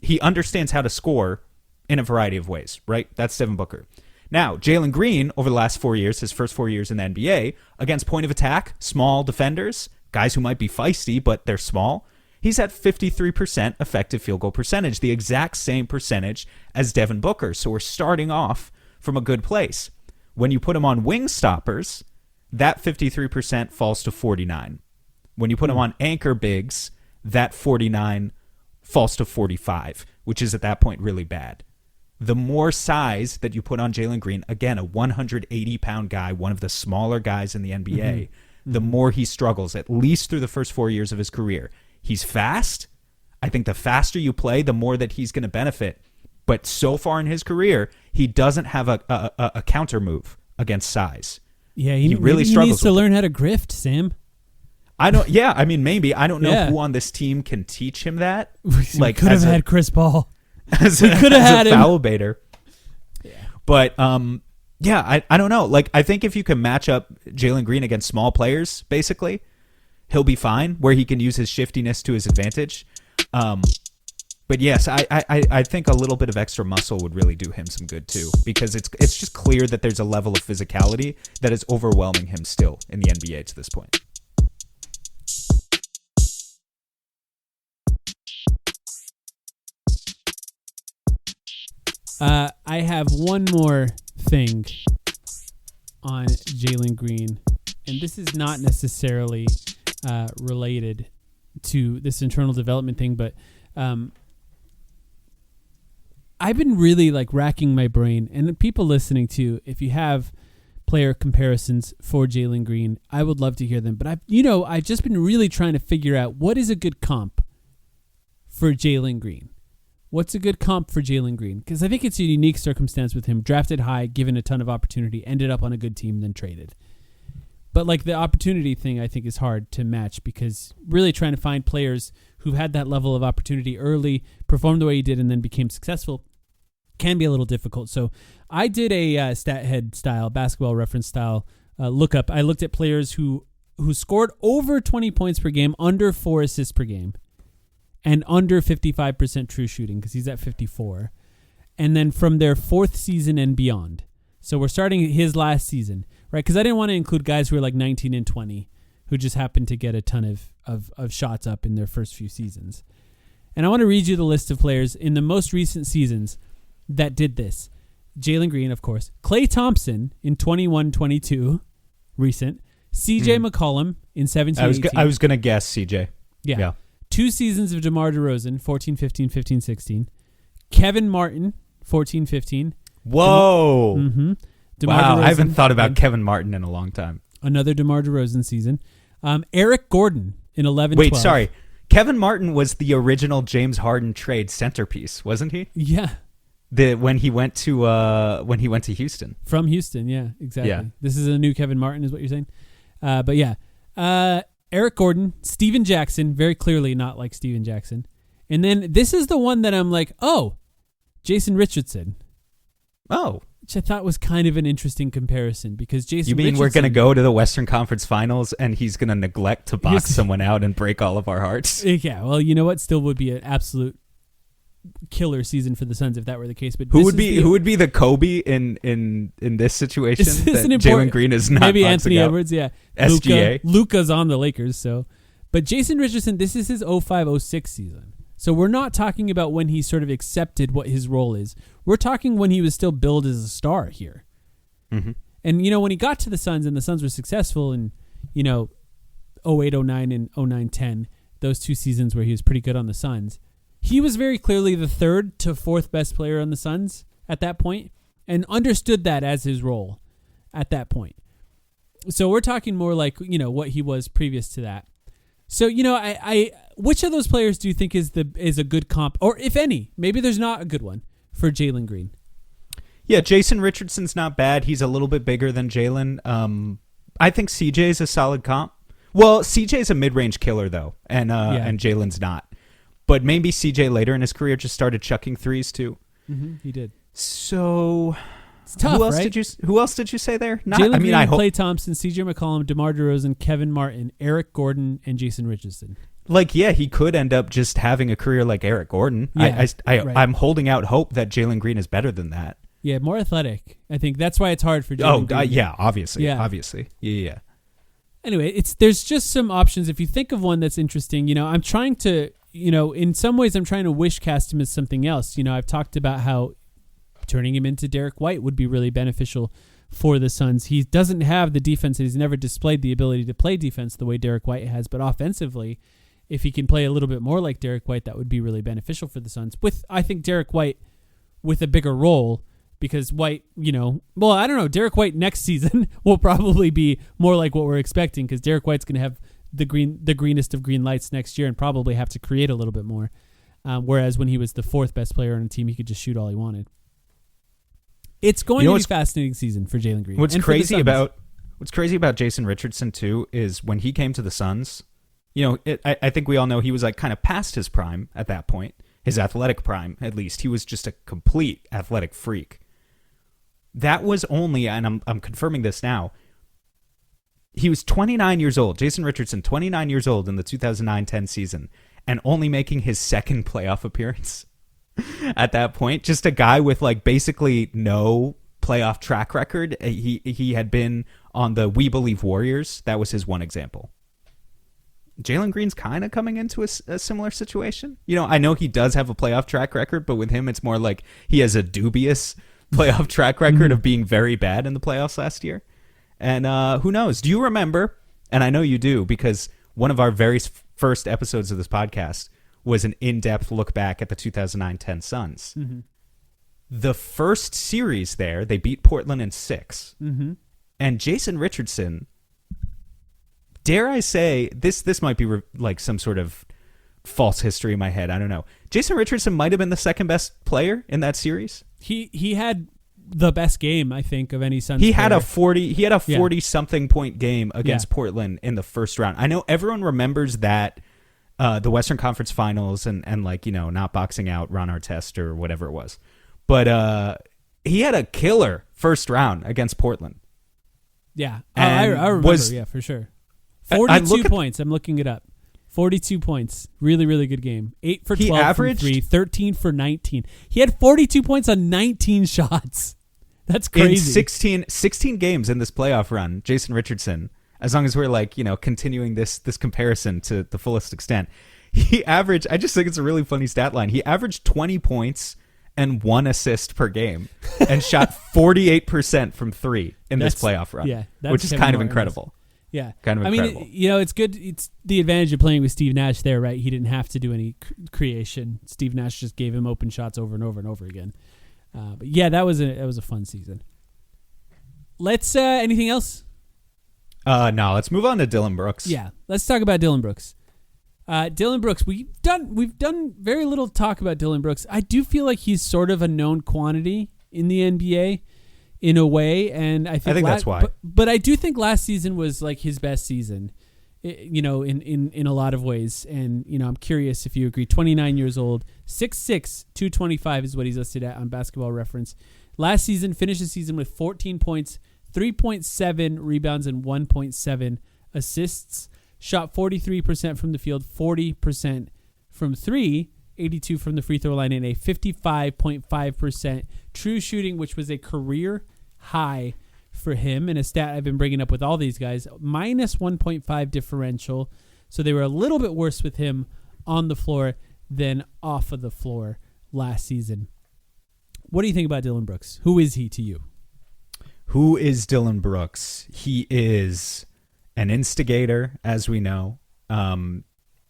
He understands how to score in a variety of ways, right? That's Devin Booker. Now, Jalen Green, over the last 4 years, his first 4 years in the NBA, against point of attack, small defenders, guys who might be feisty, but they're small, he's at 53% effective field goal percentage, the exact same percentage as Devin Booker. So we're starting off from a good place. When you put him on wing stoppers, that 53% falls to 49. When you put him on anchor bigs, that 49 falls to 45, which is at that point really bad. The more size that you put on Jalen Green, again, a 180-pound guy, one of the smaller guys in the NBA, the more he struggles, at least through the first 4 years of his career. He's fast. I think the faster you play, the more that he's going to benefit. But so far in his career, he doesn't have a counter move against size. Yeah, he really struggles. He needs to learn how to grift, Sam. Maybe. I don't know who on this team can teach him that. We could have had Chris Paul. We could have had him. Foul baiter. Yeah. But, I don't know. Like, I think if you can match up Jalen Green against small players, basically, he'll be fine, where he can use his shiftiness to his advantage. But yes, I think a little bit of extra muscle would really do him some good too, because it's just clear that there's a level of physicality that is overwhelming him still in the NBA to this point. I have one more thing on Jalen Green, and this is not necessarily related to this internal development thing, but I've been really like racking my brain, and people listening to, if you have player comparisons for Jalen Green, I would love to hear them. But I've just been really trying to figure out what is a good comp for Jalen Green. What's a good comp for Jalen Green? Because I think it's a unique circumstance with him. Drafted high, given a ton of opportunity, ended up on a good team, then traded. But like the opportunity thing, I think is hard to match, because really trying to find players who had that level of opportunity early, performed the way he did, and then became successful can be a little difficult. So I did a stat head style, basketball reference style lookup. I looked at players who scored over 20 points per game, under 4 assists per game, and under 55% true shooting, because he's at 54. And then from their fourth season and beyond. So we're starting his last season, right? Because I didn't want to include guys who are like 19 and 20 who just happened to get a ton of shots up in their first few seasons. And I want to read you the list of players in the most recent seasons that did this. Jalen Green, of course. Klay Thompson in 21-22, recent. CJ McCollum in 17-18. I was going to guess CJ. Yeah. 2 seasons of DeMar DeRozan, 14-15, 15-16. Kevin Martin, 14-15. Whoa. DeMar Wow, DeRozan, I haven't thought about Kevin Martin in a long time. Another DeMar DeRozan season. Eric Gordon in 11-12. Wait, sorry. Kevin Martin was the original James Harden trade centerpiece, wasn't he? Yeah. When he went to Houston. From Houston, yeah, exactly. Yeah. This is a new Kevin Martin, is what you're saying. But yeah. Eric Gordon, Steven Jackson, very clearly not like Steven Jackson. And then this is the one that I'm like, oh, Jason Richardson. Oh. Which I thought was kind of an interesting comparison, because Jason You mean Richardson, we're going to go to the Western Conference Finals and he's going to neglect to box someone out and break all of our hearts? Yeah, well, you know what? Still would be an absolute killer season for the Suns if that were the case. But who would be the Kobe in this situation? That Jalen Green is not. Maybe Anthony Edwards. Yeah, SGA. Luka's on the Lakers. So, but Jason Richardson, this is his 05-06 season. So we're not talking about when he sort of accepted what his role is. We're talking when he was still billed as a star here. Mm-hmm. And when he got to the Suns and the Suns were successful in 08-09 and 09-10, those 2 seasons where he was pretty good on the Suns. He was very clearly the 3rd to 4th best player on the Suns at that point, and understood that as his role at that point. So we're talking more like, what he was previous to that. So, I which of those players do you think is a good comp, or if any, maybe there's not a good one for Jalen Green? Yeah, Jason Richardson's not bad. He's a little bit bigger than Jalen. I think CJ's a solid comp. Well, CJ's a mid-range killer though, and Jalen's not. But maybe CJ later in his career just started chucking threes too. Mm-hmm, he did. So it's tough, who else right? Who else did you say there? Jalen Green, Klay Thompson, CJ McCollum, DeMar DeRozan, Kevin Martin, Eric Gordon, and Jason Richardson. He could end up just having a career like Eric Gordon. Yeah, right. I'm holding out hope that Jalen Green is better than that. Yeah, more athletic. I think that's why it's hard for Jalen Green. Yeah, obviously. Yeah. Obviously. Yeah. Anyway, there's just some options. If you think of one that's interesting, I'm trying to, in some ways I'm trying to wish cast him as something else. I've talked about how turning him into Derek White would be really beneficial for the Suns. He doesn't have the defense, and he's never displayed the ability to play defense the way Derek White has, but offensively, if he can play a little bit more like Derek White, that would be really beneficial for the Suns. With, I think, Derek White with a bigger role, because White, I don't know, Derek White next season will probably be more like what we're expecting, because Derek White's going to have the greenest of green lights next year and probably have to create a little bit more. Whereas when he was the 4th best player on a team, he could just shoot all he wanted. It's going to be a fascinating season for Jalen Green. What's crazy about Jason Richardson too is when he came to the Suns, I think we all know he was like kind of past his prime at that point, his athletic prime at least. He was just a complete athletic freak. That was only, and I'm confirming this now, he was 29 years old. Jason Richardson, 29 years old in the 2009-10 season, and only making his 2nd playoff appearance. At that point, just a guy with like basically no playoff track record. He had been on the We Believe Warriors. That was his one example. Jalen Green's kind of coming into a similar situation. I know he does have a playoff track record, but with him, it's more like he has a dubious playoff track record of being very bad in the playoffs last year. And who knows? Do you remember? And I know you do, because one of our very first episodes of this podcast was an in-depth look back at the 2009-10 Suns. Mm-hmm. the first series there, they beat Portland in 6. Mm-hmm. And Jason Richardson, dare I say, this might be like some sort of false history in my head. I don't know. Jason Richardson might have been the second best player in that series. He had the best game, I think, of any Suns He player. had a 40 something point game against Portland in the first round. I know everyone remembers that the Western Conference Finals and like, you know, not boxing out Ron Artest or whatever it was. But he had a killer first round against Portland. Yeah. I remember, for sure. 42 points. I'm looking it up. 42 points. Really, really good game. 8 for 12 from 3, 13 for 19. He had 42 points on 19 shots. That's crazy. In 16 games in this playoff run, Jason Richardson, as long as we're like, you know, continuing this comparison to the fullest extent, he averaged, I just think it's a really funny stat line. He averaged 20 points and 1 assist per game and shot 48% from 3 in this playoff run, which is kind of incredible. Yeah. Kind of incredible. I mean, you know, it's good. It's the advantage of playing with Steve Nash there, right? He didn't have to do any creation. Steve Nash just gave him open shots over and over and over again. But yeah, that was a fun season. Let's anything else? No, let's move on to Dillon Brooks. Yeah, let's talk about Dillon Brooks. Dillon Brooks, we've done very little talk about Dillon Brooks. I do feel like he's sort of a known quantity in the NBA. In a way, and I think that's why. But I do think last season was like his best season, you know, in a lot of ways. And you know, I'm curious if you agree. 29 years old, 6'6", 225 is what he's listed at on Basketball Reference. Last season, finished the season with 14 points, 3.7 rebounds, and 1.7 assists. Shot 43% from the field, 40% from 3. 82 from the free throw line, and a 55.5% true shooting, which was a career high for him. And a stat I've been bringing up with all these guys, minus 1.5 differential. So they were a little bit worse with him on the floor than off of the floor last season. What do you think about Dillon Brooks? Who is he to you? Who is Dillon Brooks? He is an instigator, as we know.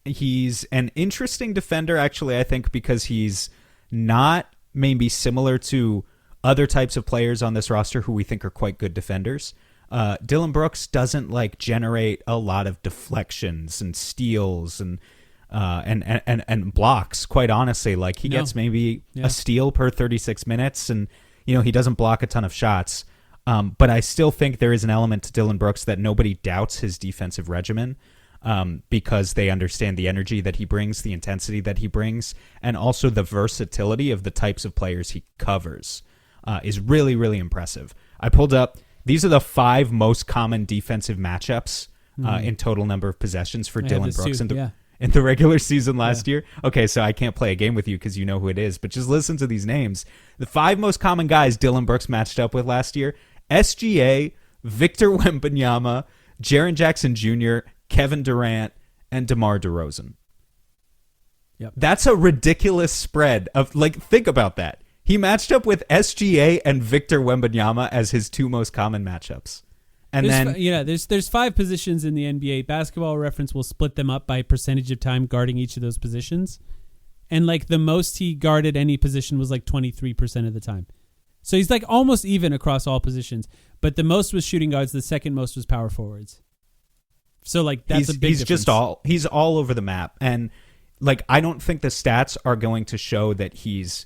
He's an interesting defender, actually, I think, because he's not maybe similar to other types of players on this roster who we think are quite good defenders. Dillon Brooks doesn't like generate a lot of deflections and steals and blocks. Quite honestly, like he gets maybe a steal per 36 minutes, and you know he doesn't block a ton of shots. But I still think there is an element to Dillon Brooks that nobody doubts his defensive regimen. Because they understand the energy that he brings, the intensity that he brings, and also the versatility of the types of players he covers is really, really impressive. I pulled up, these are the 5 most common defensive matchups in total number of possessions for Dillon Brooks in the regular season last year. Okay, so I can't play a game with you because you know who it is, but just listen to these names. The 5 most common guys Dillon Brooks matched up with last year: SGA, Victor Wembanyama, Jaren Jackson Jr., Kevin Durant, and DeMar DeRozan. Yep. That's a ridiculous spread of, like, think about that. He matched up with SGA and Victor Wembanyama as his 2 most common matchups. And there's 5 positions in the NBA. Basketball Reference will split them up by percentage of time guarding each of those positions. And like the most he guarded any position was like 23% of the time. So he's like almost even across all positions. But the most was shooting guards. The second most was power forwards. So like that's a big difference. He's all over the map. And like I don't think the stats are going to show that he's,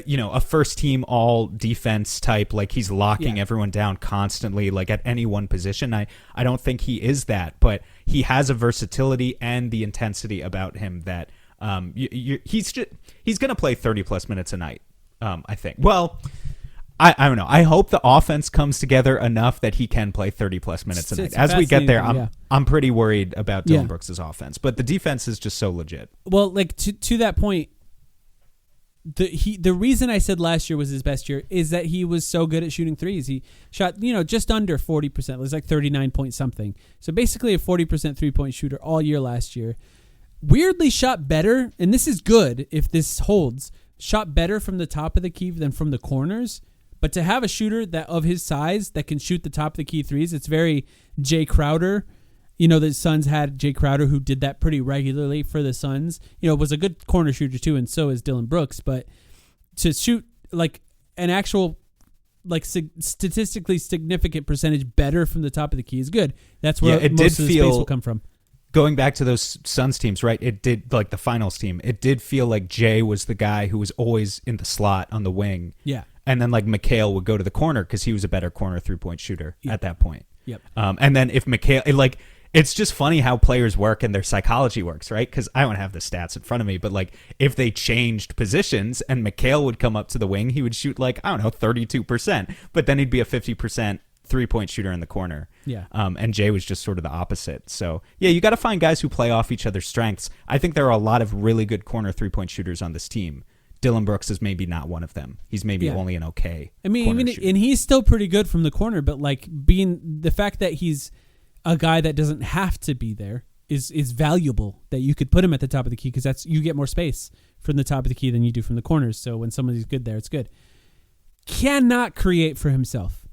you know, a first team all defense type, like he's locking everyone down constantly, like at any one position. I don't think he is that, but he has a versatility and the intensity about him that he's going to play 30 plus minutes a night. I think. Well, I don't know. I hope the offense comes together enough that he can play 30 plus minutes a night. As we get there, I'm pretty worried about Dillon Brooks' offense, but the defense is just so legit. Well, like to that point, the reason I said last year was his best year is that he was so good at shooting threes. He shot, just under 40%. It was like 39 point something. So basically a 40% 3-point shooter all year last year. Weirdly shot better, and this is good if this holds, shot better from the top of the key than from the corners. But to have a shooter that of his size that can shoot the top of the key threes, it's very Jay Crowder. The Suns had Jay Crowder who did that pretty regularly for the Suns. Was a good corner shooter too, and so is Dillon Brooks. But to shoot like an actual like statistically significant percentage better from the top of the key is good. That's where most of the space will come from. Going back to those Suns teams, right? It did, like the finals team, it did feel like Jay was the guy who was always in the slot on the wing. Yeah. And then like McHale would go to the corner because he was a better corner 3-point shooter at that point. Yep. And then if McHale, it's just funny how players work and their psychology works, right? Because I don't have the stats in front of me, but like if they changed positions and McHale would come up to the wing, he would shoot like, I don't know, 32%, but then he'd be a 50% 3-point shooter in the corner. Yeah. And Jay was just sort of the opposite. So yeah, you got to find guys who play off each other's strengths. I think there are a lot of really good corner 3-point shooters on this team. Dillon Brooks is maybe not one of them. He's maybe only an okay. I mean, and he's still pretty good from the corner, but like being the fact that he's a guy that doesn't have to be there is valuable, that you could put him at the top of the key because that's, you get more space from the top of the key than you do from the corners. So when somebody's good there, it's good. Cannot create for himself.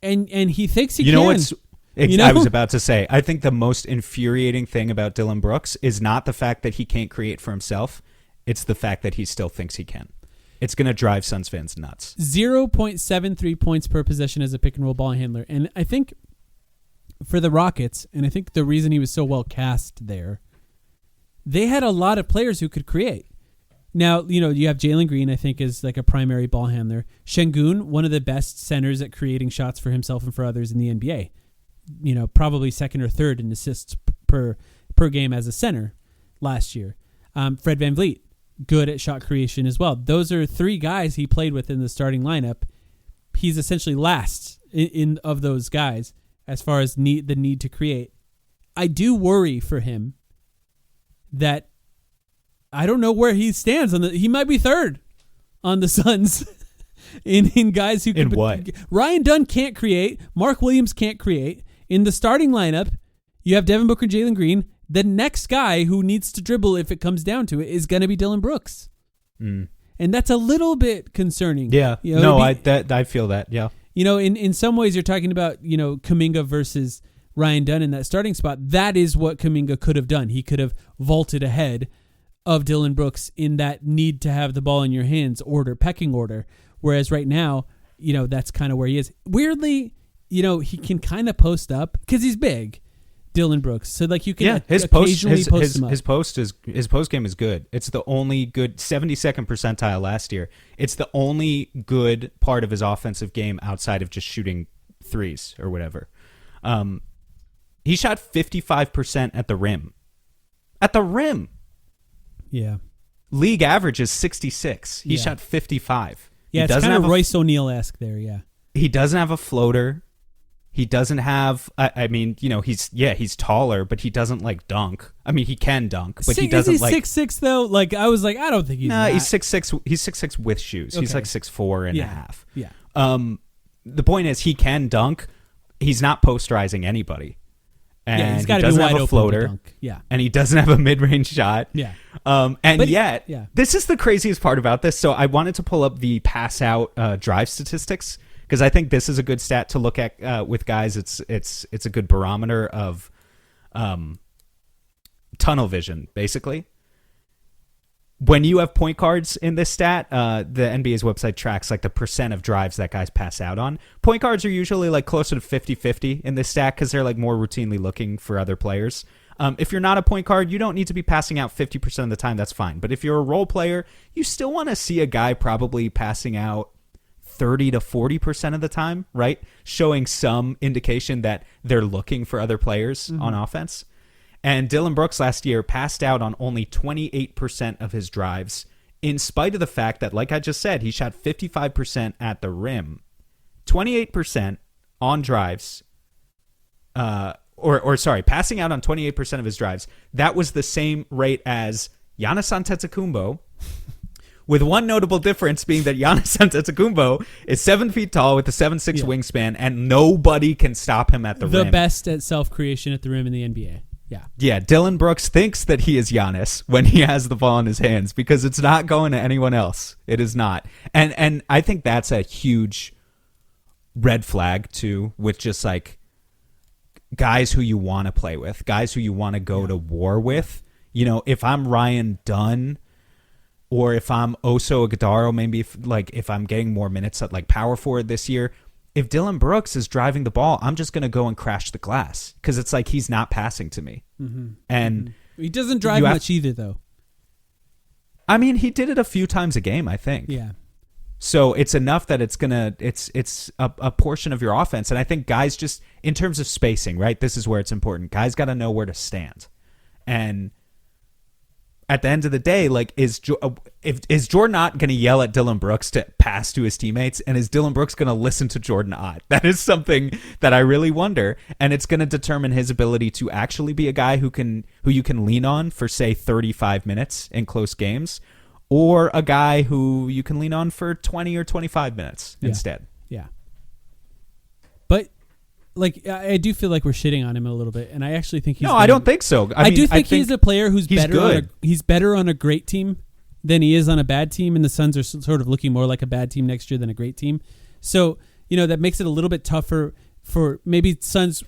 And he thinks he can. I was about to say, I think the most infuriating thing about Dillon Brooks is not the fact that he can't create for himself. It's the fact that he still thinks he can. It's going to drive Suns fans nuts. 0.73 points per possession as a pick and roll ball handler. And I think for the Rockets, and I think the reason he was so well cast there, they had a lot of players who could create. Now, you have Jalen Green, I think, is like a primary ball handler. Şengün, one of the best centers at creating shots for himself and for others in the NBA. Probably second or third in assists per game as a center last year. Fred VanVleet, good at shot creation as well. Those are three guys he played with in the starting lineup. He's essentially last in of those guys as far as the need to create. I do worry for him that I don't know where he stands he might be third on the Suns in guys who can. In what? Ryan Dunn can't create. Mark Williams can't create. In the starting lineup, you have Devin Booker, Jalen Green. The next guy who needs to dribble, if it comes down to it, is going to be Dillon Brooks. And that's a little bit concerning. Yeah. I feel that. Yeah. In some ways you're talking about, Kuminga versus Ryan Dunn in that starting spot. That is what Kuminga could have done. He could have vaulted ahead of Dillon Brooks in that need to have the ball in your hands pecking order. Whereas right now, that's kind of where he is. Weirdly, he can kind of post up because he's big. Dillon Brooks, so like you can occasionally post him up. His post game is good. It's the only good 72nd percentile last year. It's the only good part of his offensive game outside of just shooting threes or whatever. He shot 55% at the rim. At the rim. Yeah. League average is 66. He shot 55. Yeah, it's kind of Royce O'Neal-esque there. Yeah. He doesn't have a floater. He doesn't have. He's taller, but he doesn't like dunk. I mean, he can dunk, but he doesn't like. Is he 6'6" though? Like I was like, I don't think he's. Nah, he's 6'6". He's 6'6" with shoes. Okay. He's like 6'4" and a half. Yeah. The point is, he can dunk. He's not posterizing anybody. And he's got to be wide have a floater. open to dunk. Yeah. And he doesn't have a mid-range shot. Yeah. This is the craziest part about this. So I wanted to pull up the pass-out drive statistics. Because I think this is a good stat to look at with guys. It's a good barometer of tunnel vision, basically. When you have point guards in this stat, the NBA's website tracks like the percent of drives that guys pass out on. Point guards are usually like closer to 50-50 in this stat because they're like more routinely looking for other players. If you're not a point guard, you don't need to be passing out 50% of the time. That's fine. But if you're a role player, you still want to see a guy probably passing out 30 to 40% of the time, right? Showing some indication that they're looking for other players on offense. And Dillon Brooks last year passed out on only 28% of his drives, in spite of the fact that, like I just said, he shot 55% at the rim. 28% on drives, passing out on 28% of his drives. That was the same rate as Giannis Antetokounmpo, with one notable difference being that Giannis Antetokounmpo is 7 feet tall with a 7'6" wingspan, and nobody can stop him at the rim. The best at self-creation at the rim in the NBA. Yeah. Yeah, Dillon Brooks thinks that he is Giannis when he has the ball in his hands because it's not going to anyone else. It is not. And I think that's a huge red flag, too, with just like guys who you want to play with, guys who you want to go to war with. If I'm Ryan Dunn, or if I'm Oso Ighodaro, maybe if I'm getting more minutes at like power forward this year, if Dillon Brooks is driving the ball, I'm just going to go and crash the glass because it's like he's not passing to me. And he doesn't drive much either, though. I mean, he did it a few times a game, I think. Yeah. So it's enough that it's a portion of your offense. And I think guys just, in terms of spacing, right, this is where it's important. Guys got to know where to stand. And at the end of the day, like, is Jordan Ott going to yell at Dillon Brooks to pass to his teammates? And is Dillon Brooks going to listen to Jordan Ott? That is something that I really wonder. And it's going to determine his ability to actually be a guy who you can lean on for, say, 35 minutes in close games, or a guy who you can lean on for 20 or 25 minutes instead. Yeah. But like, I do feel like we're shitting on him a little bit, and I actually think he's... No, I don't think so. I do think he's a player who's better. Good. He's better on a great team than he is on a bad team, and the Suns are sort of looking more like a bad team next year than a great team. So, that makes it a little bit tougher for maybe Suns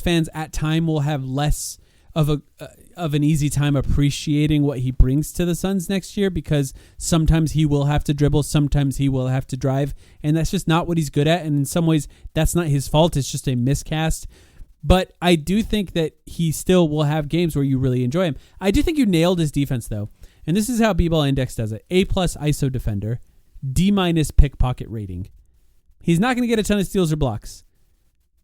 fans at time will have less of an easy time appreciating what he brings to the Suns next year, because sometimes he will have to dribble, sometimes he will have to drive, and that's just not what he's good at. And in some ways, that's not his fault. It's just a miscast. But I do think that he still will have games where you really enjoy him. I do think you nailed his defense, though. And this is how B-Ball Index does it. A+ ISO defender, D- pickpocket rating. He's not going to get a ton of steals or blocks,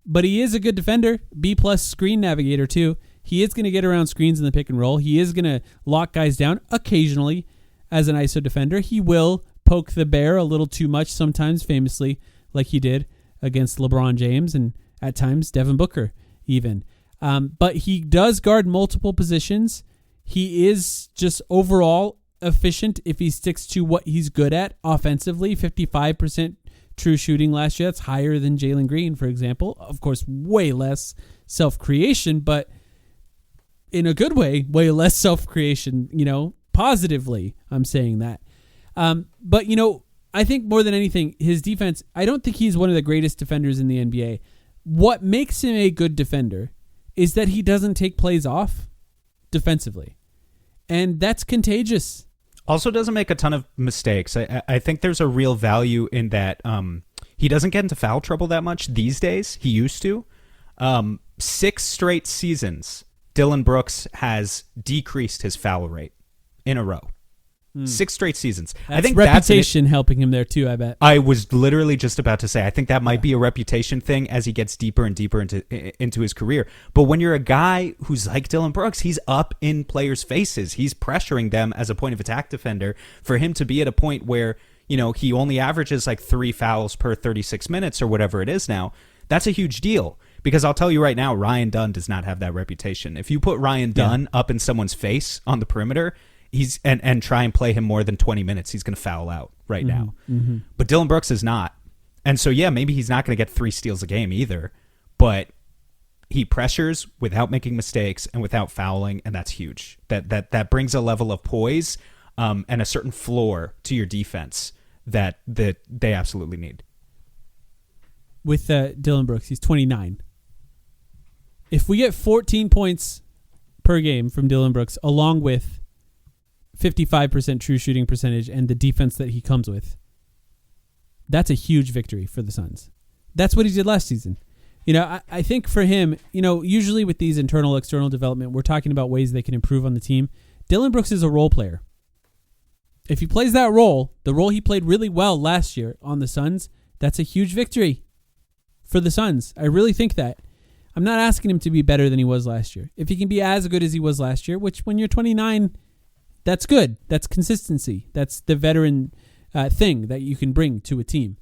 but he is a good defender. B+ screen navigator, too. He is going to get around screens in the pick and roll. He is going to lock guys down occasionally as an ISO defender. He will poke the bear a little too much sometimes, famously, like he did against LeBron James and at times Devin Booker even. But he does guard multiple positions. He is just overall efficient if he sticks to what he's good at offensively. 55% true shooting last year. That's higher than Jalen Green, for example. Of course, way less self-creation, but in a good way less self-creation, positively. I'm saying that. But, I think more than anything, his defense, I don't think he's one of the greatest defenders in the NBA. What makes him a good defender is that he doesn't take plays off defensively. And that's contagious. Also doesn't make a ton of mistakes. I think there's a real value in that he doesn't get into foul trouble that much these days. He used to. 6 straight seasons, Dillon Brooks has decreased his foul rate in a row. 6 straite seasons. I think reputation helping him there too, I bet. I was literally just about to say, I think that might be a reputation thing as he gets deeper and deeper into his career. But when you're a guy who's like Dillon Brooks, he's up in players' faces. He's pressuring them as a point of attack defender. For him to be at a point where, he only averages like 3 fouls per 36 minutes or whatever it is now, that's a huge deal. Because I'll tell you right now, Ryan Dunn does not have that reputation. If you put Ryan Dunn up in someone's face on the perimeter, and try and play him more than 20 minutes, he's going to foul out right now. Mm-hmm. But Dillon Brooks is not. And so, maybe he's not going to get 3 steals a game either, but he pressures without making mistakes and without fouling, and that's huge. That brings a level of poise and a certain floor to your defense that they absolutely need. With Dillon Brooks, he's 29. If we get 14 points per game from Dillon Brooks, along with 55% true shooting percentage and the defense that he comes with, that's a huge victory for the Suns. That's what he did last season. I think for him, usually with these internal, external development, we're talking about ways they can improve on the team. Dillon Brooks is a role player. If he plays that role, the role he played really well last year on the Suns, that's a huge victory for the Suns. I really think that. I'm not asking him to be better than he was last year. If he can be as good as he was last year, which when you're 29, that's good. That's consistency. That's the veteran thing that you can bring to a team.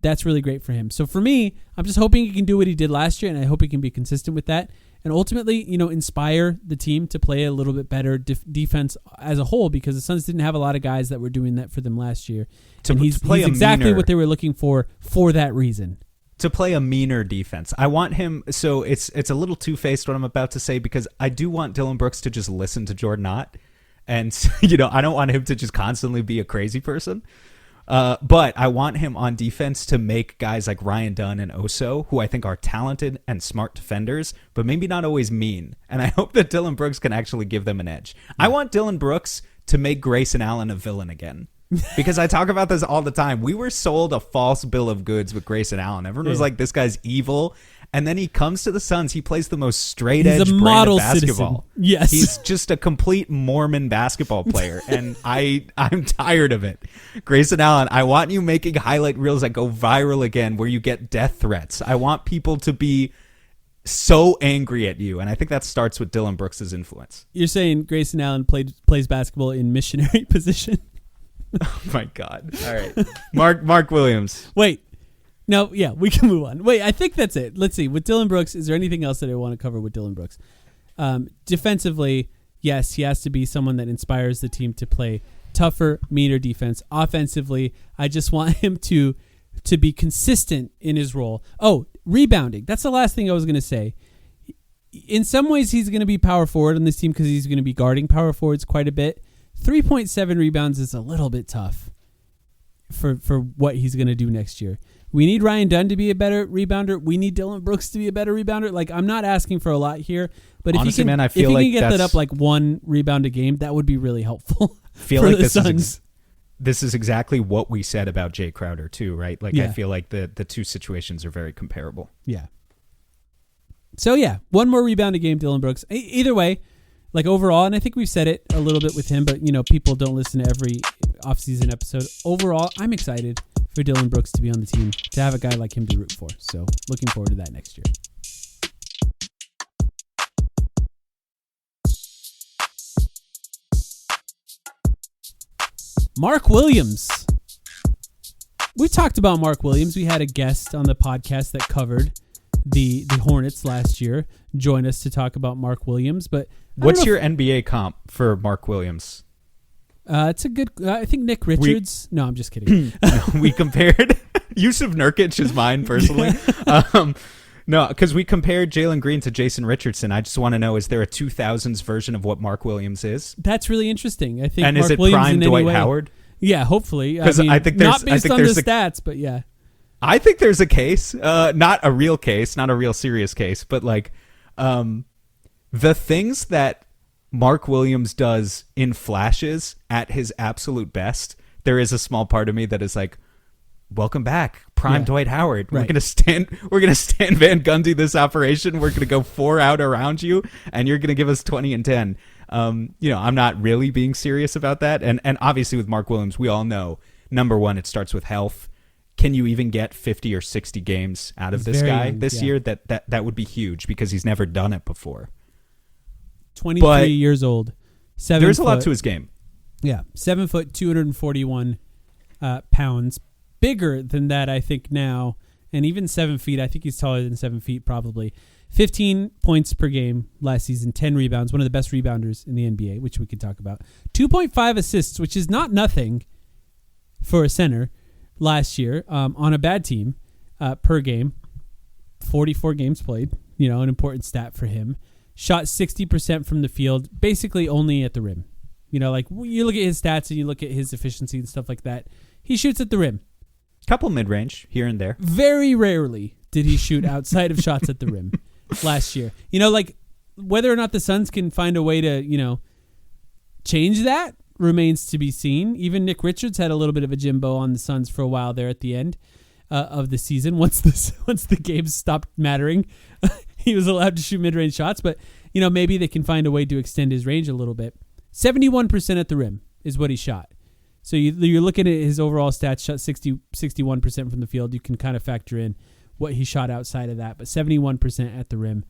That's really great for him. So for me, I'm just hoping he can do what he did last year, and I hope he can be consistent with that. And ultimately, inspire the team to play a little bit better defense as a whole, because the Suns didn't have a lot of guys that were doing that for them last year. And he's exactly what they were looking for that reason. To play a meaner defense. I want him, so it's a little two-faced what I'm about to say, because I do want Dillon Brooks to just listen to Jordan Ott. And, I don't want him to just constantly be a crazy person. But I want him on defense to make guys like Ryan Dunn and Oso, who I think are talented and smart defenders, but maybe not always mean. And I hope that Dillon Brooks can actually give them an edge. I want Dillon Brooks to make Grayson Allen a villain again. Because I talk about this all the time. We were sold a false bill of goods with Grayson Allen. Everyone was like, this guy's evil. And then he comes to the Suns. He plays the most straight edge brand of basketball. Citizen. Yes. He's just a complete Mormon basketball player. And I'm tired of it. Grayson Allen, I want you making highlight reels that go viral again where you get death threats. I want people to be so angry at you. And I think that starts with Dillon Brooks' influence. You're saying Grayson Allen plays basketball in missionary position? Oh, my God. All right. Mark Williams. Wait. No, yeah, we can move on. Wait, I think that's it. Let's see. With Dillon Brooks, is there anything else that I want to cover with Dillon Brooks? Defensively, yes, he has to be someone that inspires the team to play tougher, meaner defense. Offensively, I just want him to be consistent in his role. Oh, rebounding. That's the last thing I was going to say. In some ways, he's going to be power forward on this team because he's going to be guarding power forwards quite a bit. 3.7 rebounds is a little bit tough for what he's going to do next year. We need Ryan Dunn to be a better rebounder. We need Dillon Brooks to be a better rebounder. Like, I'm not asking for a lot here, but honestly, if I feel he like can get that up like 1 rebound a game, that would be really helpful. Feel for like the Suns. This is exactly what we said about Jay Crowder too, right? Like, yeah. I feel like the two situations are very comparable. Yeah. So yeah, 1 more rebound a game, Dillon Brooks. Either way, like overall, and I think we've said it a little bit with him, but people don't listen to every offseason episode. Overall, I'm excited for Dillon Brooks to be on the team, to have a guy like him to root for. So looking forward to that next year. Mark Williams. We talked about Mark Williams. We had a guest on the podcast that covered the Hornets last year join us to talk about Mark Williams. But what's your NBA comp for Mark Williams? It's a good. I think Nick Richards. No, I'm just kidding. We compared. Yusuf Nurkic is mine personally. No, because we compared Jalen Green to Jason Richardson. I just want to know: is there a 2000s version of what Mark Williams is? That's really interesting. I think. And Mark is it Williams prime Dwight Howard? Yeah, hopefully. Because I think there's not based on the stats, but yeah. I think there's a case, not a real case, not a real serious case, but like the things that Mark Williams does in flashes at his absolute best, there is a small part of me that is like, welcome back, prime Dwight Howard. Right. We're gonna stand Van Gundy this operation. We're gonna go 4 out around you, and you're gonna give us 20 and 10. I'm not really being serious about that. And obviously with Mark Williams, we all know, number one, it starts with health. Can you even get 50 or 60 games out of this guy this year? That would be huge because he's never done it before. 23 years old. There's a lot to his game. Yeah. 7 foot, 241 pounds. Bigger than that, I think, now. And even 7 feet. I think he's taller than 7 feet, probably. 15 points per game last season, 10 rebounds, one of the best rebounders in the NBA, which we could talk about. 2.5 assists, which is not nothing for a center last year on a bad team per game. 44 games played, an important stat for him. Shot 60% from the field, basically only at the rim. Like you look at his stats and you look at his efficiency and stuff like that. He shoots at the rim. Couple mid-range here and there. Very rarely did he shoot outside of shots at the rim last year. Like whether or not the Suns can find a way to, change that remains to be seen. Even Nick Richards had a little bit of a Jimbo on the Suns for a while there at the end of the season. Once the games stopped mattering, he was allowed to shoot mid-range shots. But, maybe they can find a way to extend his range a little bit. 71% at the rim is what he shot. So you're looking at his overall stats, shot 61% from the field. You can kind of factor in what he shot outside of that, but 71% at the rim.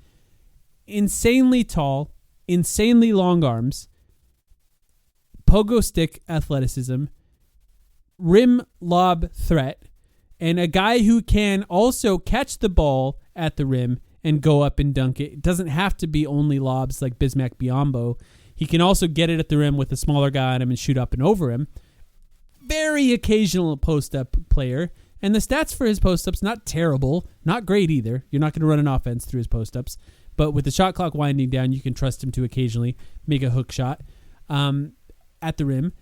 Insanely tall, insanely long arms, pogo stick athleticism, rim lob threat, and a guy who can also catch the ball at the rim and go up and dunk it. It doesn't have to be only lobs like Bismack Biyombo. He can also get it at the rim with a smaller guy on him and shoot up and over him. Very occasional post-up player. And the stats for his post-ups, not terrible, not great either. You're not going to run an offense through his post-ups. But with the shot clock winding down, you can trust him to occasionally make a hook shot at the rim.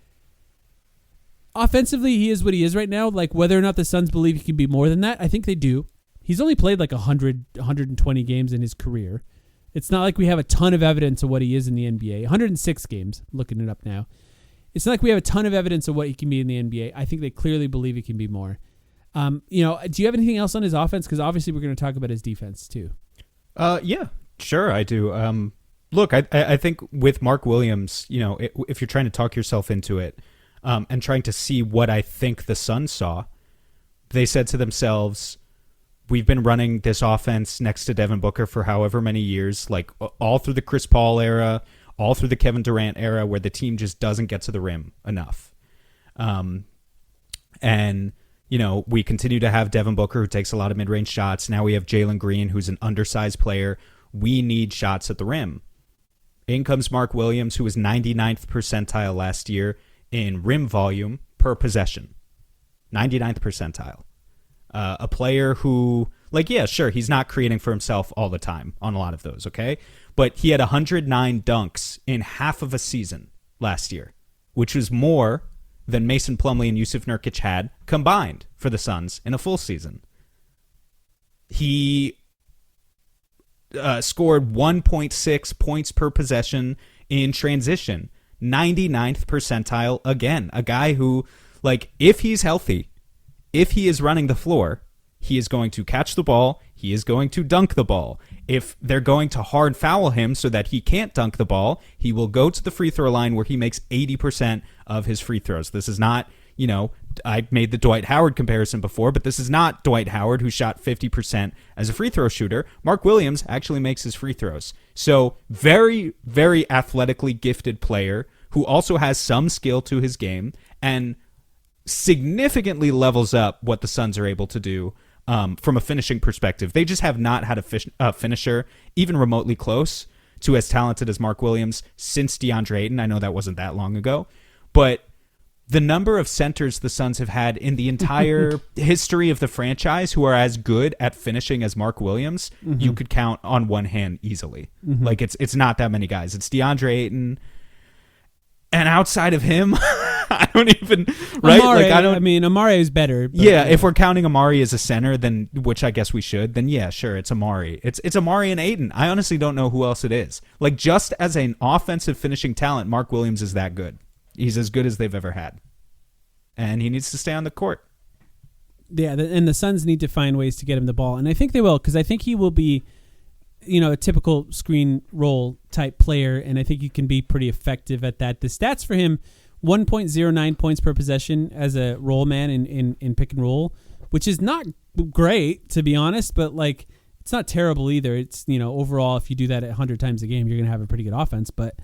Offensively, he is what he is right now. Like, whether or not the Suns believe he can be more than that, I think they do. He's only played like 120 games in his career. It's not like we have a ton of evidence of what he is in the NBA. 106 games, looking it up now. it's not like we have a ton of evidence of what he can be in the NBA. I think they clearly believe he can be more. Do you have anything else on his offense? Because obviously we're going to talk about his defense too. Yeah, sure, I do. Look, I think with Mark Williams, if you're trying to talk yourself into it, and trying to see what I think the Suns saw, they said to themselves, we've been running this offense next to Devin Booker for however many years, like all through the Chris Paul era, all through the Kevin Durant era, where the team just doesn't get to the rim enough. We continue to have Devin Booker, who takes a lot of mid-range shots. Now we have Jalen Green, who's an undersized player. We need shots at the rim. In comes Mark Williams, who was 99th percentile last year in rim volume per possession. 99th percentile. A player who, he's not creating for himself all the time on a lot of those, okay? But he had 109 dunks in half of a season last year, which was more than Mason Plumlee and Yusuf Nurkic had combined for the Suns in a full season. He scored 1.6 points per possession in transition. 99th percentile again. A guy who, if he's healthy, if he is running the floor, he is going to catch the ball, he is going to dunk the ball. If they're going to hard foul him so that he can't dunk the ball, he will go to the free throw line where he makes 80% of his free throws. This is not, I made the Dwight Howard comparison before, but this is not Dwight Howard, who shot 50% as a free throw shooter. Mark Williams actually makes his free throws. So very, very athletically gifted player who also has some skill to his game and significantly levels up what the Suns are able to do from a finishing perspective. They just have not had a finisher even remotely close to as talented as Mark Williams since DeAndre Ayton. I know that wasn't that long ago, but the number of centers the Suns have had in the entire history of the franchise who are as good at finishing as Mark Williams, you could count on one hand easily. It's not that many guys. It's DeAndre Ayton, and outside of him, I don't even right. Amari, Amari is better. But, yeah, if we're counting Amari as a center, then which I guess we should, then yeah, sure, it's Amari. It's Amari and Ayton. I honestly don't know who else it is. Just as an offensive finishing talent, Mark Williams is that good. He's as good as they've ever had, and he needs to stay on the court. Yeah, and the Suns need to find ways to get him the ball, and I think they will, because I think he will be, a typical screen roll type player, and I think he can be pretty effective at that. The stats for him: 1.09 points per possession as a roll man in pick and roll, which is not great, to be honest, but it's not terrible either. It's, overall, if you do that 100 times a game, you're going to have a pretty good offense, but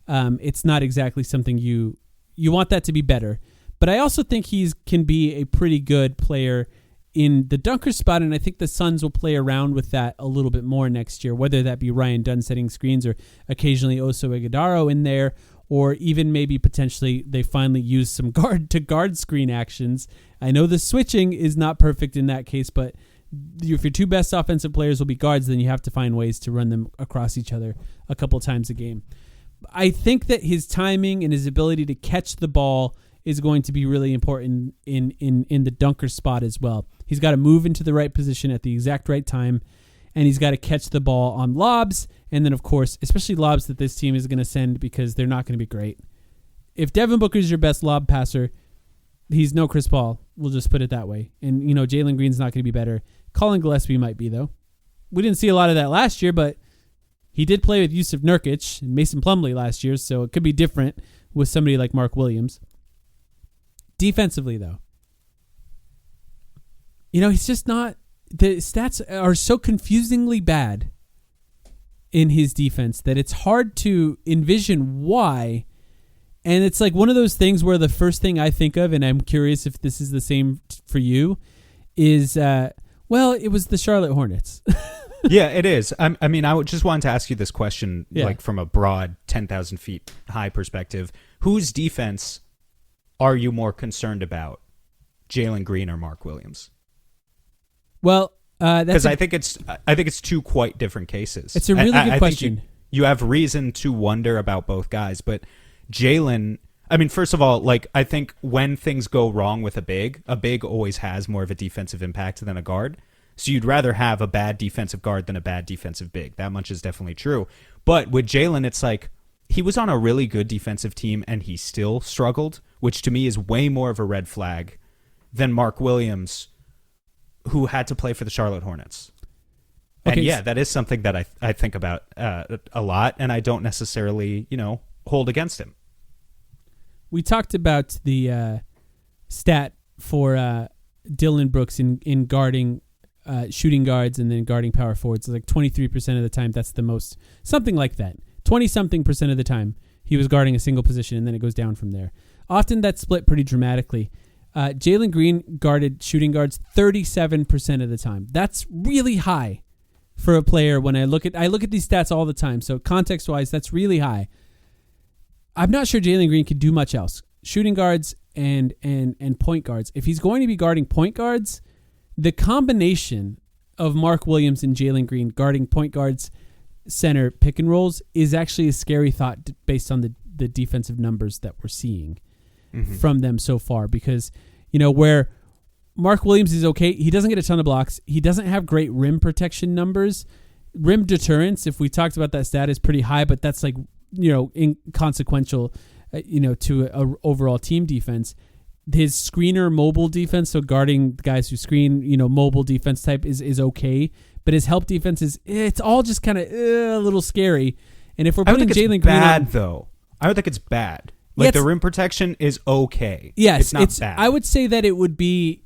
it's not exactly something you want that to be better. But I also think he can be a pretty good player in the dunker spot, and I think the Suns will play around with that a little bit more next year, whether that be Ryan Dunn setting screens or occasionally Oso Ighodaro in there, or even maybe potentially they finally use some guard-to-guard screen actions. I know the switching is not perfect in that case, but if your two best offensive players will be guards, then you have to find ways to run them across each other a couple times a game. I think that his timing and his ability to catch the ball is going to be really important in the dunker spot as well. He's got to move into the right position at the exact right time, and he's got to catch the ball on lobs, and then, of course, especially lobs that this team is going to send because they're not going to be great. If Devin Booker is your best lob passer, he's no Chris Paul. We'll just put it that way. And, Jalen Green's not going to be better. Colin Gillespie might be, though. We didn't see a lot of that last year, but he did play with Yusuf Nurkic and Mason Plumlee last year, so it could be different with somebody like Mark Williams. Defensively, though, he's just not... The stats are so confusingly bad in his defense that it's hard to envision why. And it's one of those things where the first thing I think of, and I'm curious if this is the same for you, is, it was the Charlotte Hornets. Yeah, it is. I would just wanted to ask you this question, from a broad 10,000 feet high perspective. Whose defense are you more concerned about, Jalen Green or Mark Williams? Well, because I think it's two quite different cases. It's a really good question. You have reason to wonder about both guys, but Jalen. First of all, I think when things go wrong with a big always has more of a defensive impact than a guard. So you'd rather have a bad defensive guard than a bad defensive big. That much is definitely true. But with Jalen, it's he was on a really good defensive team and he still struggled, which to me is way more of a red flag than Mark Williams, who had to play for the Charlotte Hornets. And yeah, that is something that I think about a lot, and I don't necessarily, hold against him. We talked about the stat for Dillon Brooks in guarding shooting guards and then guarding power forwards. Like 23% of the time, that's the most. Something like that. 20-something% of the time, he was guarding a single position, and then it goes down from there. Often that's split pretty dramatically. Jalen Green guarded shooting guards 37% of the time. That's really high for a player. When I look at these stats all the time, so context-wise, that's really high. I'm not sure Jalen Green could do much else. Shooting guards and point guards. If he's going to be guarding point guards, the combination of Mark Williams and Jalen Green guarding point guards, center, pick and rolls is actually a scary thought based on the defensive numbers that we're seeing from them so far. Because, where Mark Williams is okay, he doesn't get a ton of blocks. He doesn't have great rim protection numbers. Rim deterrence, if we talked about that stat, is pretty high, but that's like, inconsequential, to a overall team defense. His screener mobile defense, so guarding the guys who screen, mobile defense type is okay, but his help defense it's all just kind of a little scary. And if we're putting Jalen Green bad though, I would think it's bad. Like the rim protection is okay. Yes, it's not bad. I would say that it would be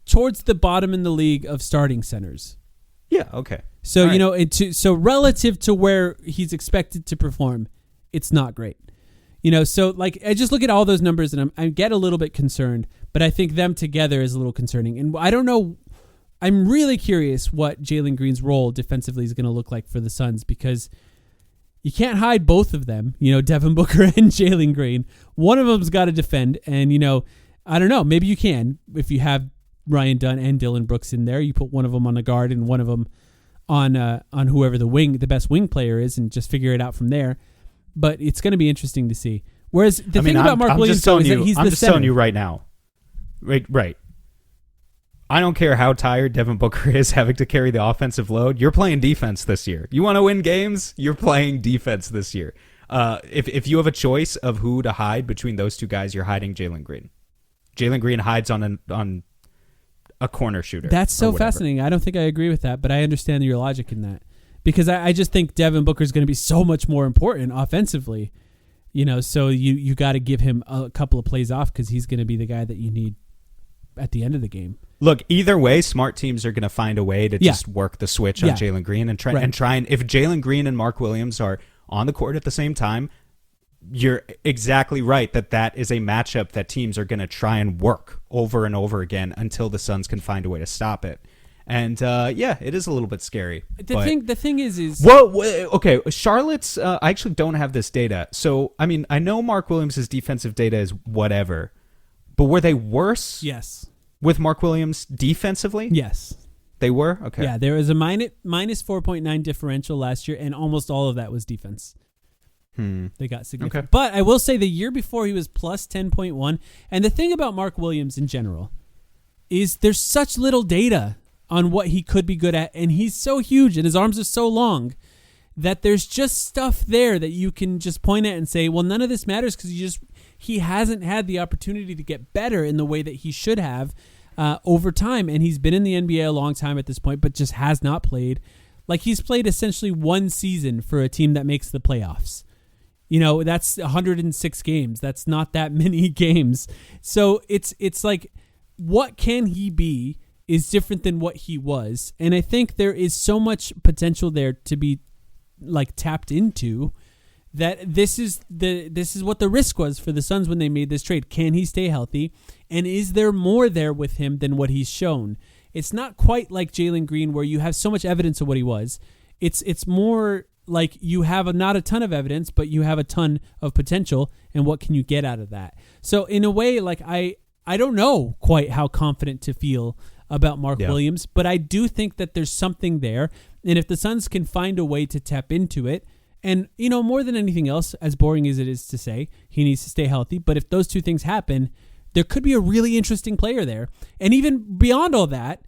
towards the bottom in the league of starting centers. Yeah. Okay. So so relative to where he's expected to perform, it's not great. So like I just look at all those numbers and I get a little bit concerned, but I think them together is a little concerning. And I don't know. I'm really curious what Jalen Green's role defensively is going to look like for the Suns, because you can't hide both of them, Devin Booker and Jalen Green. One of them's got to defend. And, I don't know, maybe you can. If you have Ryan Dunn and Dillon Brooks in there, you put one of them on the guard and one of them on whoever the best wing player is, and just figure it out from there. But it's going to be interesting to see. Whereas the thing about Mark Williams is that he's the center. I'm just telling you right now. Right. I don't care how tired Devin Booker is having to carry the offensive load. You're playing defense this year. You want to win games? You're playing defense this year. If you have a choice of who to hide between those two guys, you're hiding Jalen Green. Jalen Green hides on a corner shooter. That's so fascinating. I don't think I agree with that, but I understand your logic in that. Because I just think Devin Booker is going to be so much more important offensively. So you got to give him a couple of plays off, because he's going to be the guy that you need at the end of the game. Look, either way, smart teams are going to find a way to just work the switch on Jalen Green and try and if Jalen Green and Mark Williams are on the court at the same time, you're exactly right that is a matchup that teams are going to try and work over and over again until the Suns can find a way to stop it. And it is a little bit scary. The thing is whoa, okay, Charlotte's I actually don't have this data. So I mean, I know Mark Williams' defensive data is whatever, but were they worse? Yes. With Mark Williams defensively? Yes. They were? Okay. Yeah, there was a minus 4.9 differential last year, and almost all of that was defense. They got significant. Okay. But I will say the year before he was plus 10.1. And the thing about Mark Williams in general is there's such little data on what he could be good at, and he's so huge and his arms are so long that there's just stuff there that you can just point at and say, well, none of this matters because he hasn't had the opportunity to get better in the way that he should have over time. And he's been in the NBA a long time at this point, but just has not played. Like, he's played essentially one season for a team that makes the playoffs. That's 106 games. That's not that many games. So it's like, what can he be is different than what he was. And I think there is so much potential there to be like tapped into, that this is what the risk was for the Suns when they made this trade. Can he stay healthy? And is there more there with him than what he's shown? It's not quite like Jalen Green where you have so much evidence of what he was. It's more like you have not a ton of evidence, but you have a ton of potential, and what can you get out of that? So in a way, like I don't know quite how confident to feel about Mark Williams, but I do think that there's something there. And if the Suns can find a way to tap into it, and, more than anything else, as boring as it is to say, he needs to stay healthy. But if those two things happen, there could be a really interesting player there. And even beyond all that,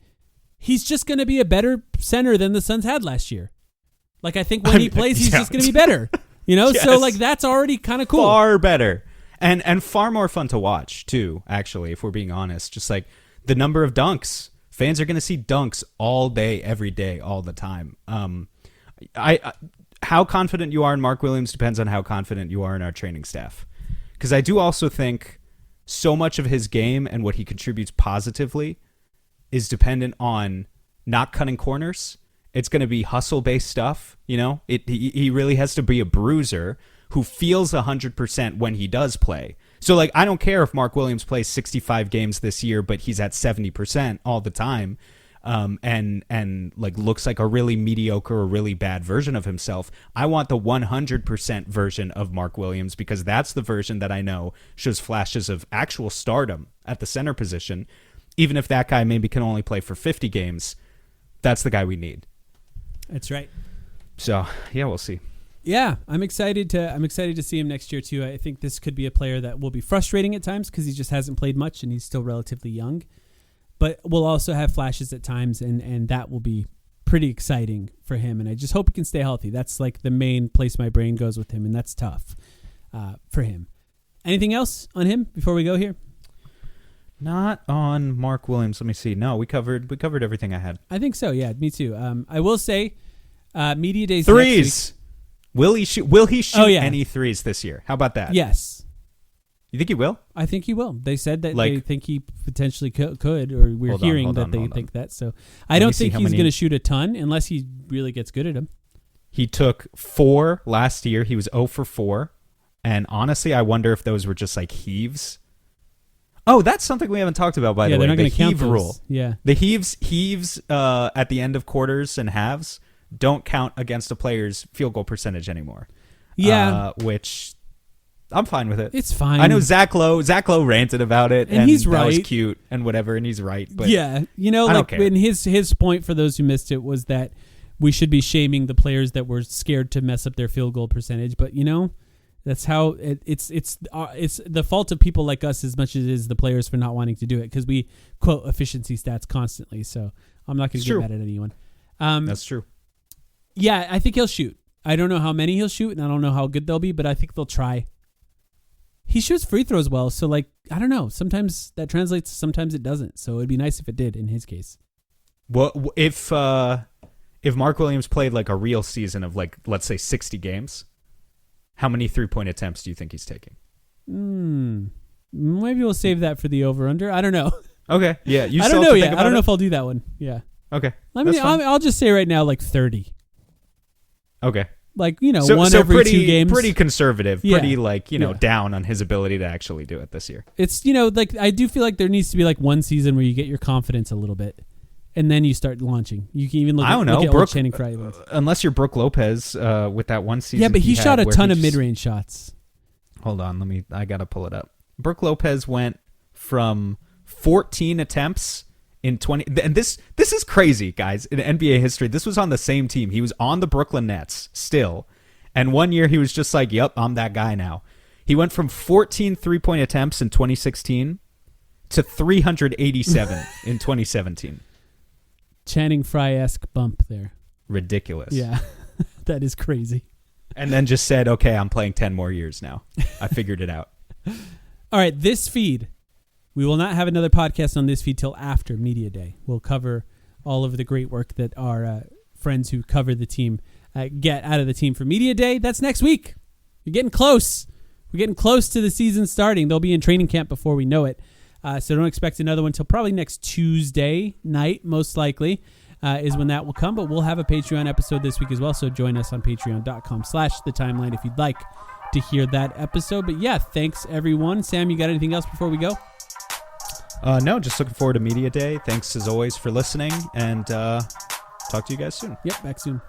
he's just going to be a better center than the Suns had last year. Like, I think when he plays, he's just going to be better. Yes. So like that's already kind of cool. Far better. And far more fun to watch too, actually, if we're being honest. Just like the number of dunks. Fans are going to see dunks all day, every day, all the time. How confident you are in Mark Williams depends on how confident you are in our training staff. Because I do also think so much of his game and what he contributes positively is dependent on not cutting corners. It's going to be hustle-based stuff, He really has to be a bruiser who feels 100% when he does play. So, like, I don't care if Mark Williams plays 65 games this year, but he's at 70% all the time, and like looks like a really mediocre or really bad version of himself. I want the 100% version of Mark Williams because that's the version that I know shows flashes of actual stardom at the center position. Even if that guy maybe can only play for 50 games, that's the guy we need. That's right. So, yeah, we'll see. Yeah, I'm excited to see him next year too. I think this could be a player that will be frustrating at times because he just hasn't played much and he's still relatively young. But we'll also have flashes at times, and that will be pretty exciting for him. And I just hope he can stay healthy. That's like the main place my brain goes with him, and that's tough for him. Anything else on him before we go here? Not on Mark Williams. Let me see. No, we covered everything I had. I think so. Yeah, me too. I will say, media days threes. Next week. Will he shoot any threes this year? How about that? Yes. You think he will? I think he will. They said that they think he potentially could, or we're hearing that they think that. So I don't think he's going to shoot a ton unless he really gets good at them. He took 4 last year. He was 0 for 4. And honestly, I wonder if those were just like heaves. Oh, that's something we haven't talked about, by the way. They're not going to count heave those. Rule. Yeah. The heaves at the end of quarters and halves don't count against a player's field goal percentage anymore. Yeah. Which I'm fine with it. It's fine. I know Zach Lowe ranted about it, and he's right. That was cute and whatever, and he's right. But yeah, I don't care. And his point for those who missed it was that we should be shaming the players that were scared to mess up their field goal percentage. But that's how it's the fault of people like us as much as it is the players for not wanting to do it because we quote efficiency stats constantly. So I'm not going to get mad at anyone. That's true. Yeah, I think he'll shoot. I don't know how many he'll shoot, and I don't know how good they'll be, but I think they'll try. He shoots free throws well, so I don't know. Sometimes that translates, sometimes it doesn't. So it'd be nice if it did in his case. Well, if Mark Williams played like a real season of let's say 60 games, how many 3-point attempts do you think he's taking? Maybe we'll save that for the over/under. I don't know. Okay, yeah. I don't know yet. I don't know if I'll do that one. Yeah. Okay. I'll just say right now 30. Okay. One every 2 games. Pretty conservative. Yeah. Pretty, down on his ability to actually do it this year. It's, I do feel like there needs to be one season where you get your confidence a little bit, and then you start launking. You can even look at Brooke, Channing Frye. Unless you're Brooke Lopez with that one season. Yeah, but he shot a ton of mid-range shots. Hold on, I got to pull it up. Brooke Lopez went from 14 attempts in 20, and this is crazy, guys. In NBA history, this was on the same team. He was on the Brooklyn Nets still, and one year he was just like, "Yep, I'm that guy now." He went from 14 3-point attempts in 2016 to 387 in 2017. Channing Frye-esque bump there. Ridiculous. Yeah, that is crazy. And then just said, "Okay, I'm playing 10 more years now. I figured it out." All right, this feed. We will not have another podcast on this feed till after Media Day. We'll cover all of the great work that our friends who cover the team get out of the team for Media Day. That's next week. You're getting close. We're getting close to the season starting. They'll be in training camp before we know it. So don't expect another one till probably next Tuesday night, most likely, is when that will come. But we'll have a Patreon episode this week as well. So join us on patreon.com/thetimeline if you'd like to hear that episode. But yeah, thanks everyone. Sam, you got anything else before we go? No, just looking forward to Media Day. Thanks as always for listening, and talk to you guys soon. Yep, back soon.